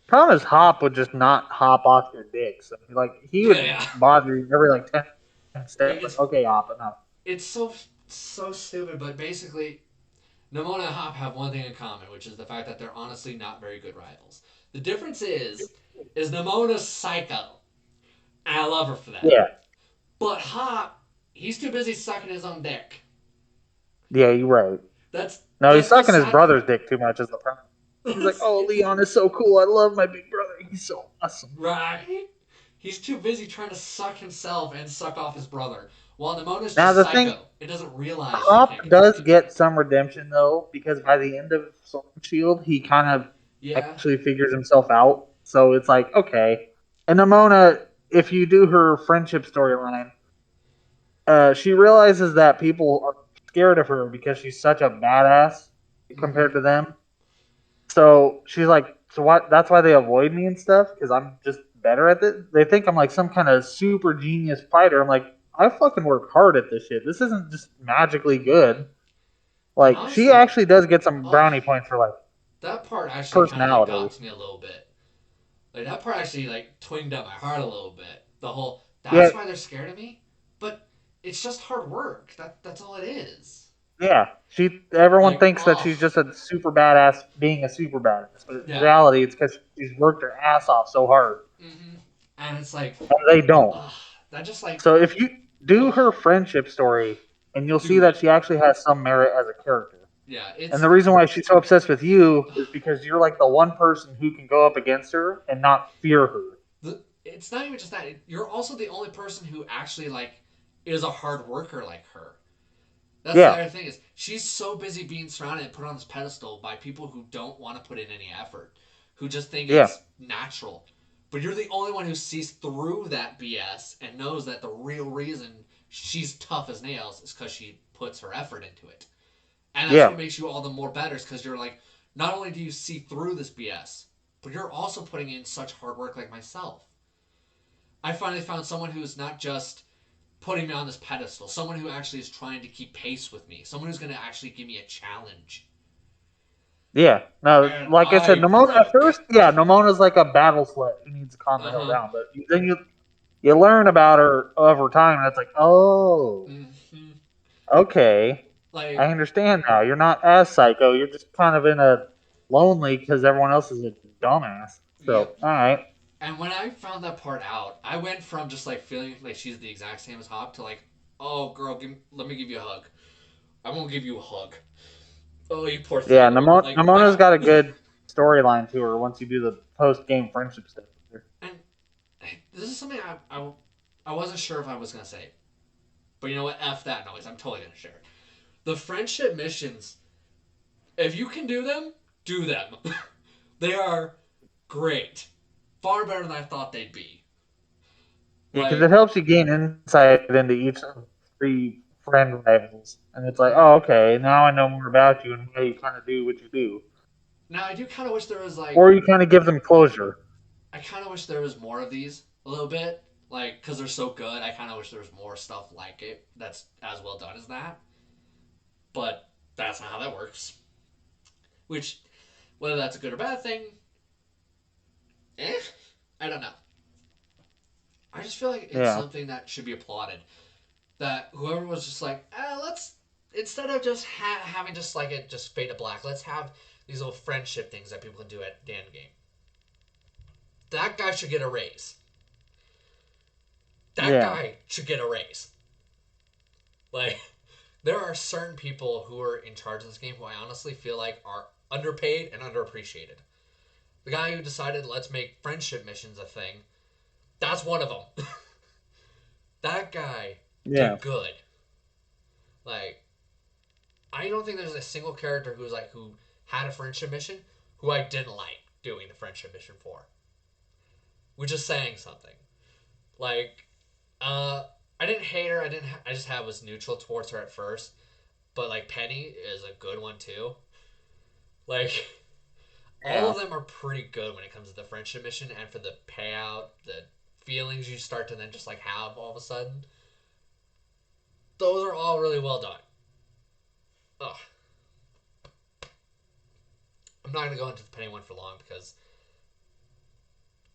Problem is, Hop would just not hop off your dick. So like he Yeah, would yeah. bother you every like 10 steps. Like Like okay, Hop, enough. it's so stupid, but basically Nimona and Hop have one thing in common, which is the fact that they're honestly not very good rivals. The difference is Nimona's psycho, and I love her for that. Yeah, But Hop, he's too busy sucking his own dick. yeah, you're right. That's No, he's that's the sucking his sad brother's part. dick too much. Is the problem? He's like, That's oh, Leon is so cool. I love my big brother. He's so awesome. right. He's too busy trying to suck himself and suck off his brother, while Nimona's Now just the thing, psycho. It doesn't realize she Hop can't control does people. get some redemption though, because by the end of Sword and Shield, he kind of Yeah. actually figures himself out. So it's like okay. And Nimona, if you do her friendship storyline, she realizes that people are scared of her because she's such a badass Mm-hmm. compared to them. So she's like, so what? That's why they avoid me and stuff because I'm just better at it. They think I'm like some kind of super genius fighter. I'm like, I fucking work hard at this shit. This isn't just magically Yeah. good. And Like she honestly, actually does get some oh, brownie points for like that part actually kind of like got personality. to me a little bit. Like that part actually like twinged up my heart a little bit. The whole Yeah, that's why they're scared of me, but it's just hard work. That's all it is. yeah. Everyone Like thinks that oh she's just a super badass being a super badass, but in yeah. reality, it's because she's worked her ass off so hard, Mm-hmm. And it's like and they don't. oh, that just like So if you do oh her friendship story, and you'll see do that it. she actually has some merit as a character. Yeah, And it's the reason why she's so obsessed with you is because you're like the one person who can go up against her and not fear her. it's not even just that. You're also the only person who actually like is a hard worker like her. That's the Yeah, other thing is she's so busy being surrounded and put on this pedestal by people who don't want to put in any effort, who just think yeah. it's natural. But you're the only one who sees through that BS and knows that the real reason she's tough as nails is because she puts her effort into it. And that's Yeah, what makes you all the more better, is because you're like, not only do you see through this BS, but you're also putting in such hard work like myself. I finally found someone who's not just putting me on this pedestal, someone who actually is trying to keep pace with me, someone who's going to actually give me a challenge. yeah. No, And like I said, I Nimona at broke. first, yeah, Nimona's like a battle slut who needs to calm the Uh hell huh. down. But then you learn about her over time, and it's like, oh, Mm-hmm. okay, I Like, understand now. You're not as psycho. You're just kind of in a lonely because everyone else is a dumbass. So, yep. all right, And when I found that part out, I went from just like feeling like she's the exact same as Hawk to like, oh girl, let me give you a hug. I won't give you a hug. Oh, you poor yeah, thing. Like, Nimona's wow. got a good storyline to her once you do the post game friendship stuff with her. And this is something I wasn't sure if I was gonna say, but you know what? F that noise. I'm totally gonna share it. The friendship missions, if you can do them. They are great, far better than I thought they'd be. Yeah, because it Like, helps you gain insight into each of the three friend rivals, and it's like, mhm. oh, okay, now I know more about you and why you kind of do what you do, Now I do kind of wish there was or you kind of give them closure. I kind of wish there was more of these a little bit, like because they're so good. I kind of wish there was more stuff like it that's as well done as that. But that's not how that works. Which, whether that's a good or bad thing, eh, I don't know. I just feel like it's Yeah, something that should be applauded. That whoever was just like, let's instead of just having just like it just fade to black, let's have these little friendship things that people can do at the end game. That guy should get a raise. That yeah, guy should get a raise. Like, there are certain people who are in charge of this game who I honestly feel like are underpaid and underappreciated. The guy who decided let's make friendship missions a thing, that's one of them. That guy yeah. did good. Like, I don't think there's a single character who had a friendship mission who I didn't like doing the friendship mission for. Which is saying something. Like, uh, I didn't hate her. I just was neutral towards her at first. But like Penny is a good one too. Like, all Yeah. of them are pretty good when it comes to the friendship mission and for the payout, the feelings you start to then just like have all of a sudden. Those are all really well done. Ugh. I'm not gonna go into the Penny one for long because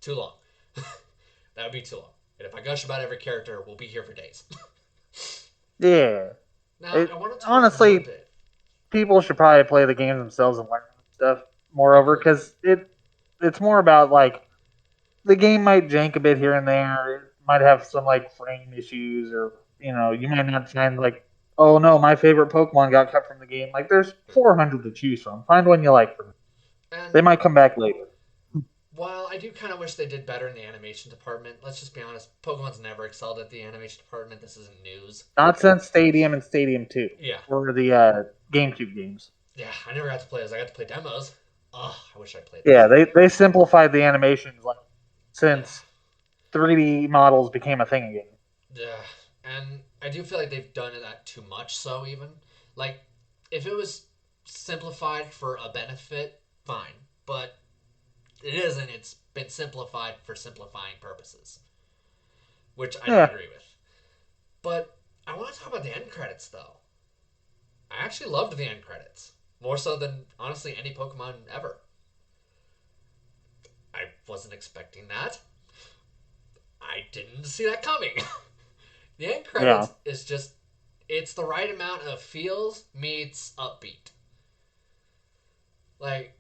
too long. That would be too long. And if I gush about every character, we'll be here for days. Yeah. Now It I want to talk a little honestly, bit. people should probably play the games themselves and learn stuff. Moreover, Agreed. because it's more about like the game might jank a bit here and there. It might have some like frame issues, or you might not find like, oh no, my favorite Pokemon got cut from the game. Like there's 400 to choose from. Find one you like. And They might come back later. while I do kind of wish they did better in the animation department, let's just be honest, Pokemon's never excelled at the animation department. This isn't news. Not since Stadium and Stadium 2 Yeah. or the GameCube games. Yeah, I never got to play those. I got to play demos. Oh, I wish I played Yeah, those. they simplified the animations like Ugh. since 3D models became a thing again. Yeah, and I do feel like they've done that too much. So even like, if it was simplified for a benefit, fine. But it isn't. It's been simplified for simplifying purposes, which I don't Yeah, agree with. But I want to talk about the end credits though. I actually loved the end credits more so than honestly any Pokemon ever. I wasn't expecting that. I didn't see that coming. The end yeah. credits is just it's the right amount of feels meets upbeat. Like,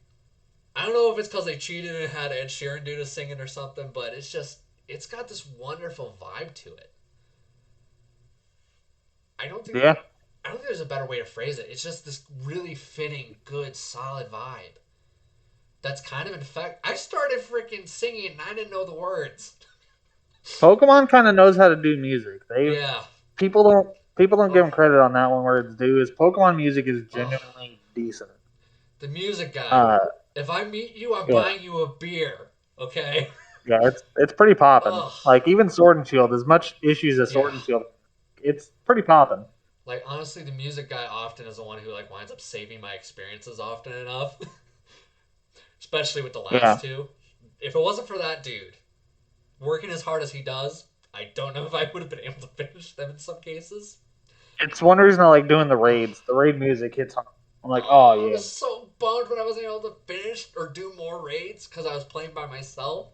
I don't know if it's because they cheated and had Ed Sheeran do the singing or something, but it's got this wonderful vibe to it. I don't think Yeah, I don't think there's a better way to phrase it. It's just this really fitting, good, solid vibe. That's kind of in fact. I started freaking singing and I didn't know the words. Pokemon kind of knows how to do music. They've Yeah. people don't give Oh. them credit on that one where it's due. Is Pokemon music is Oh. genuinely decent. The music guy. Uh, If I meet you, I'm yeah, buying you a beer. Okay. yeah, it's pretty popping. Ugh. Like even Sword and Shield, as much issues as Yeah. Sword and Shield, it's pretty popping. Like honestly, the music guy often is the one who like winds up saving my experiences often enough, especially with the Yeah, last two. If it wasn't for that dude working as hard as he does, I don't know if I would have been able to finish them in some cases. it's one reason I like doing the Oh, raids. The raid music hits hard. I'm like, oh oh, I yeah, was so bummed when I wasn't able to finish or do more raids because I was playing by myself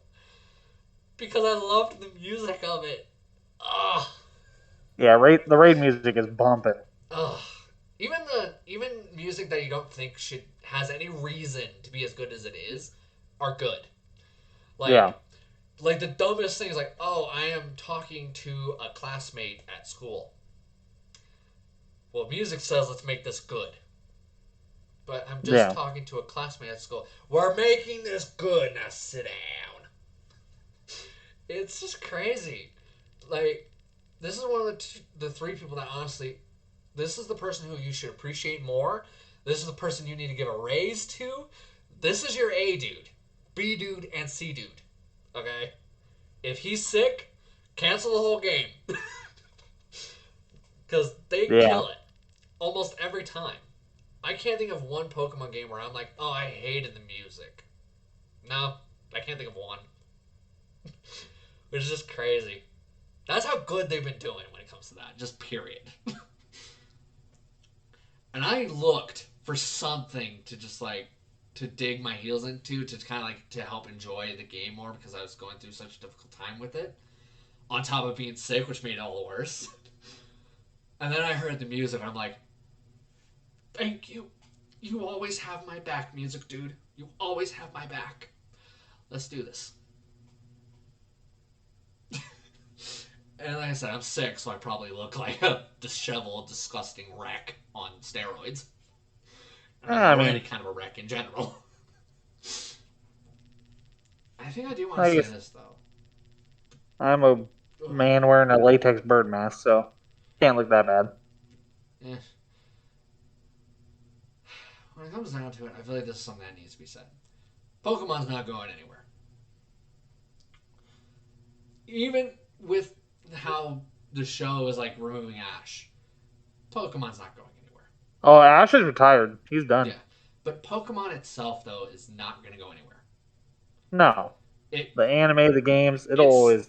because I loved the music of it. Oh, yeah. The raid music is bumping. oh. Even music that you don't think should has any reason to be as good as it is are good. Yeah, Like the dumbest thing is like, oh, I am talking to a classmate at school. Well, music says let's make this good, but I'm just yeah. talking to a classmate at school. We're making this good. Now sit down. It's just crazy. Like this is one of the three people that honestly, this is the person who you should appreciate more. This is the person you need to give a raise to. This is your A dude, B dude, and C dude. Okay, if he's sick, cancel the whole game because they Yeah. kill it almost every time. I can't think of one Pokemon game where I'm like, oh, I hated the music. No, I can't think of one. Which is just crazy. That's how good they've been doing when it comes to that. Just period. And I looked for something to just like to dig my heels into to kind of like to help enjoy the game more because I was going through such a difficult time with it. On top of being sick, which made it all worse. And then I heard the music, and I'm like, "Thank you. You always have my back, music dude. You always have my back. Let's do this." And like I said, I'm sick, so I probably look like a disheveled, disgusting wreck on steroids. And I'm I already mean, kind of a wreck in general. I think I do want to I say guess this though. I'm a Ugh, man wearing a latex bird mask, so can't look that bad. eh. When it comes down to it, I feel like this is something that needs to be said. Pokemon's not going anywhere. Even with how the show is like removing Ash, Pokemon's not going anywhere. Oh, Ash is retired. He's done. Yeah. But Pokemon itself, though, is not going to go anywhere. No, It the anime, the games, it'll it's always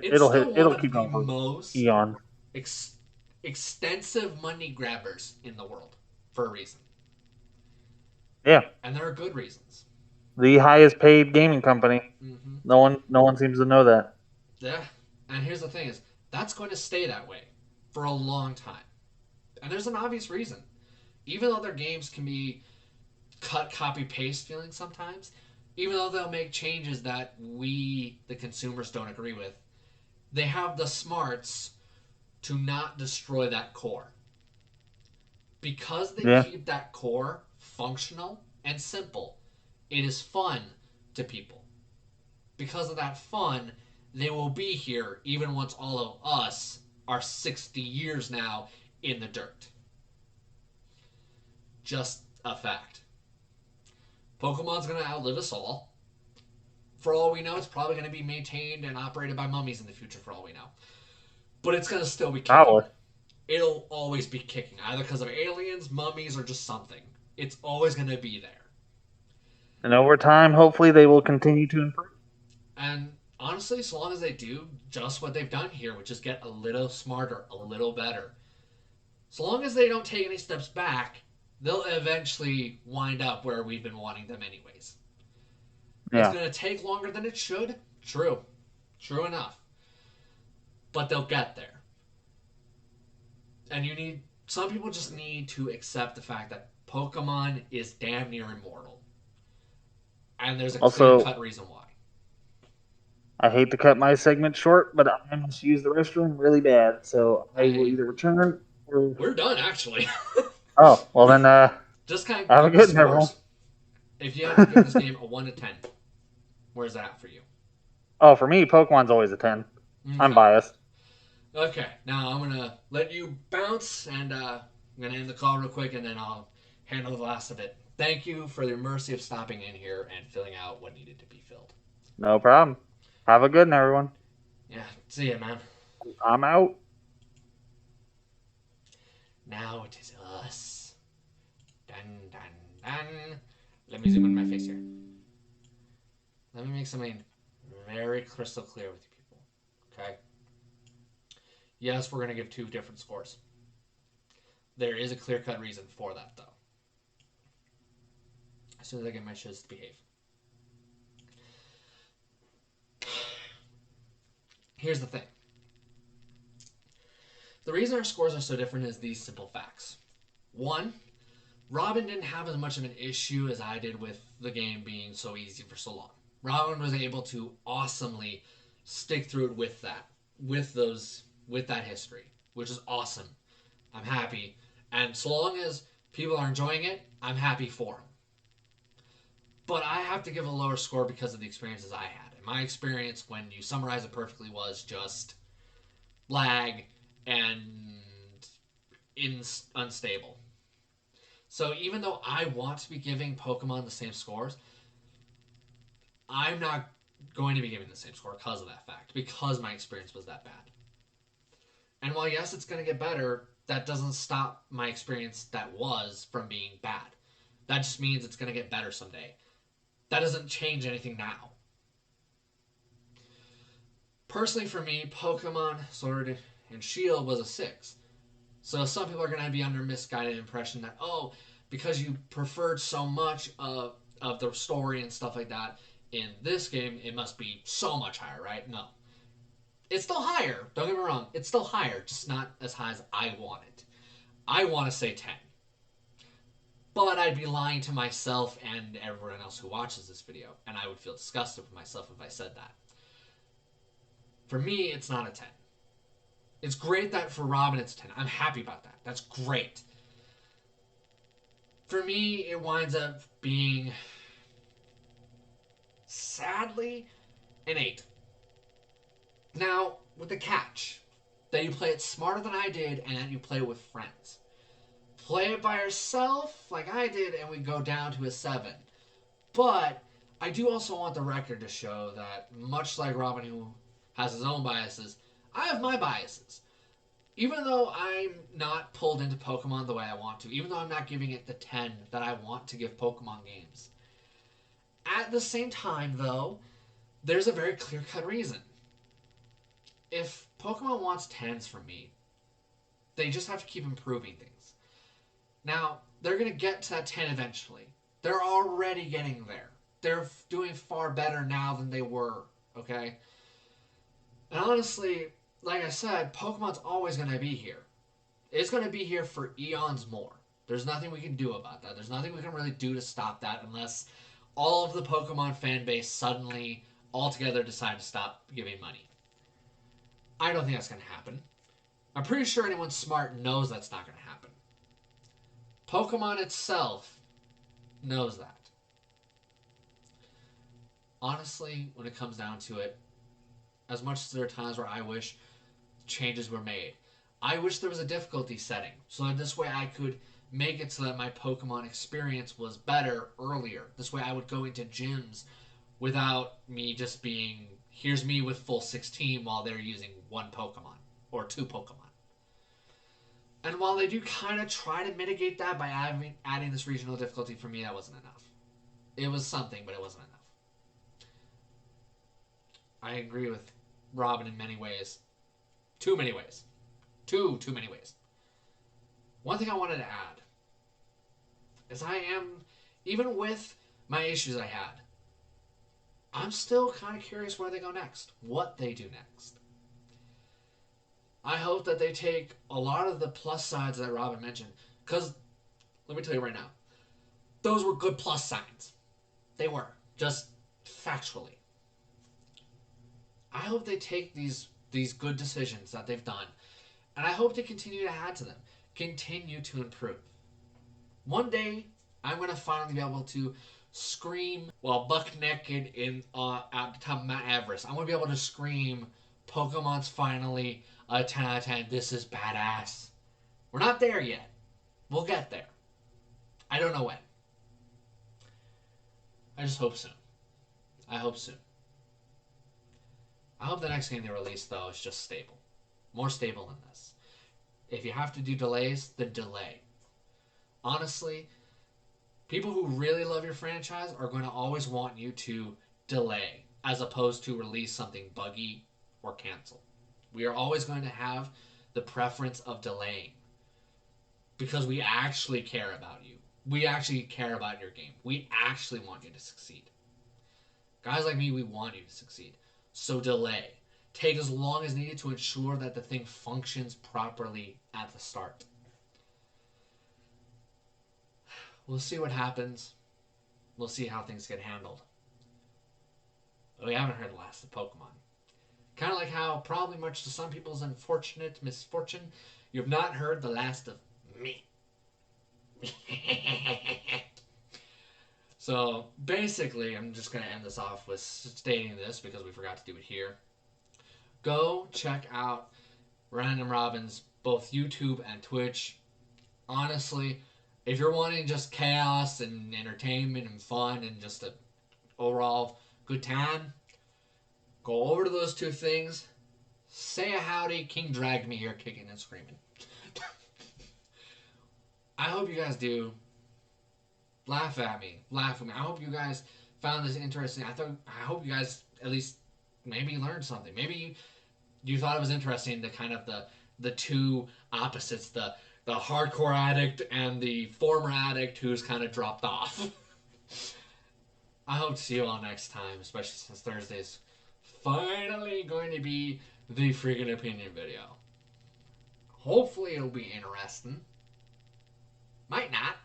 it's still one it'll of keep the going for most eons. ex- extensive money grabbers in the world for a reason, Yeah, and there are good reasons. the highest paid gaming company. Mm-hmm. No one seems to know that. Yeah, and here's the thing: is that's going to stay that way for a long time, and there's an obvious reason. Even though their games can be cut, copy, paste feeling sometimes, even though they'll make changes that we, the consumers, don't agree with, they have the smarts to not destroy that core. Because they Yeah, keep that core functional and simple, it is fun to people. Because of that fun, they will be here even once all of us are 60 years now in the dirt. Just a fact. Pokemon's going to outlive us all. For all we know, it's probably going to be maintained and operated by mummies in the future, for all we know. But it's going to still be kicking. probably. It'll always be kicking, either because of aliens, mummies, or just something. It's always going to be there. And over time, hopefully, they will continue to improve. And honestly, so long as they do just what they've done here, which is get a little smarter, a little better, so long as they don't take any steps back, they'll eventually wind up where we've been wanting them, anyways. It's Yeah. going to take longer than it should. True. True enough. But they'll get there. And you need. Some people just need to accept the fact that Pokemon is damn near immortal. And there's a clear Also, cut reason why. I hate to cut my segment short, but I must use the restroom really bad, so I will Hey, either return or. we're done, actually. Oh, well then, Just kind of have a quick good one, everyone. scores. If you had to give this game a 1 to 10, where's that at for you? Oh, for me, Pokemon's always a 10. I'm Okay. biased. Okay, now I'm going to let you bounce, and I'm going to end the call real quick, and then I'll handle the last of it. Thank you for the mercy of stopping in here and filling out what needed to be filled. No problem. Have a good one, everyone. Yeah, see ya, man. I'm out. Now it is us. Dun dun dun. Let me zoom in my face here. Let me make something very crystal clear with you people. Okay? Yes, we're going to give two different scores. There is a clear cut reason for that, though. As soon as I get my shiz to behave. Here's the thing. The reason our scores are so different is these simple facts. One, Robin didn't have as much of an issue as I did with the game being so easy for so long. Robin was able to awesomely stick through it with that, with that history, which is awesome. I'm happy, and so long as people are enjoying it, I'm happy for them. But I have to give a lower score because of the experiences I had. And my experience, when you summarize it perfectly, was just lag and unstable. So even though I want to be giving Pokemon the same scores, I'm not going to be giving the same score because of that fact, because my experience was that bad. And while yes, it's going to get better, that doesn't stop my experience that was from being bad. That just means it's going to get better someday. That doesn't change anything now. Personally, for me, Pokemon Sword and Shield was a 6. So some people are going to be under misguided impression that, oh, because you preferred so much of the story and stuff like that in this game, it must be so much higher, right? No. It's still higher. Don't get me wrong. It's still higher, just not as high as I want it. I want to say 10. But I'd be lying to myself and everyone else who watches this video, and I would feel disgusted with myself if I said that. For me, it's not a 10. It's great that for Robin it's 10. I'm happy about that. That's great. For me, it winds up being, sadly, an 8. Now, with the catch, that you play it smarter than I did and that you play it with friends. Play it by yourself, like I did, and we go down to a 7. But I do also want the record to show that, much like Robin, who has his own biases, I have my biases. Even though I'm not pulled into Pokemon the way I want to, even though I'm not giving it the 10 that I want to give Pokemon games, at the same time, though, there's a very clear-cut reason. If Pokemon wants 10s from me, they just have to keep improving things. Now, they're going to get to that 10 eventually. They're already getting there. They're doing far better now than they were, okay? And honestly, like I said, Pokemon's always going to be here. It's going to be here for eons more. There's nothing we can do about that. There's nothing we can really do to stop that unless all of the Pokemon fan base suddenly altogether decide to stop giving money. I don't think that's going to happen. I'm pretty sure anyone smart knows that's not going to happen. Pokemon itself knows that. Honestly, when it comes down to it, as much as there are times where I wish changes were made, I wish there was a difficulty setting so that this way I could make it so that my Pokemon experience was better earlier. This way I would go into gyms without me just being, here's me with full 16 while they're using one Pokemon or two Pokemon. And while they do kind of try to mitigate that by adding this regional difficulty, for me that wasn't enough. It was something, but it wasn't enough. I agree with Robin in many ways. Too many ways. Too many ways. One thing I wanted to add is even with my issues I had, I'm still kind of curious where they go next, what they do next. I hope that they take a lot of the plus sides that Robin mentioned, because let me tell you right now, those were good plus signs. They were, just factually. I hope they take these good decisions that they've done, and I hope they continue to add to them, continue to improve. One day, I'm going to finally be able to scream while buck naked at the top of Mount Everest. I'm going to be able to scream, Pokemon's finally a 10 out of 10. This is badass. We're not there yet. We'll get there. I don't know when. I just hope soon. I hope soon. I hope the next game they release, though, is just stable. More stable than this. If you have to do delays, then delay. Honestly, people who really love your franchise are going to always want you to delay as opposed to release something buggy or cancel. We are always going to have the preference of delaying because we actually care about you. We actually care about your game. We actually want you to succeed. Guys like me, we want you to succeed. So delay. Take as long as needed to ensure that the thing functions properly at the start. We'll see what happens. We'll see how things get handled. We haven't heard the last of Pokemon. Kind of like how, probably much to some people's unfortunate misfortune, you have not heard the last of me. So basically, I'm just going to end this off with stating this because we forgot to do it here. Go check out Random Robin's both YouTube and Twitch. Honestly, if you're wanting just chaos and entertainment and fun and just a overall good time, go over to those two things. Say a howdy. King dragged me here kicking and screaming. I hope you guys do. Laugh at me. Laugh at me. I hope you guys found this interesting. I hope you guys at least maybe learned something. Maybe you thought it was interesting the kind of the two opposites, the hardcore addict and the former addict who's kind of dropped off. I hope to see you all next time, especially since Thursday's finally going to be the freaking opinion video. Hopefully it'll be interesting. Might not.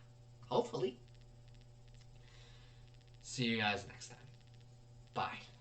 Hopefully. See you guys next time. Bye.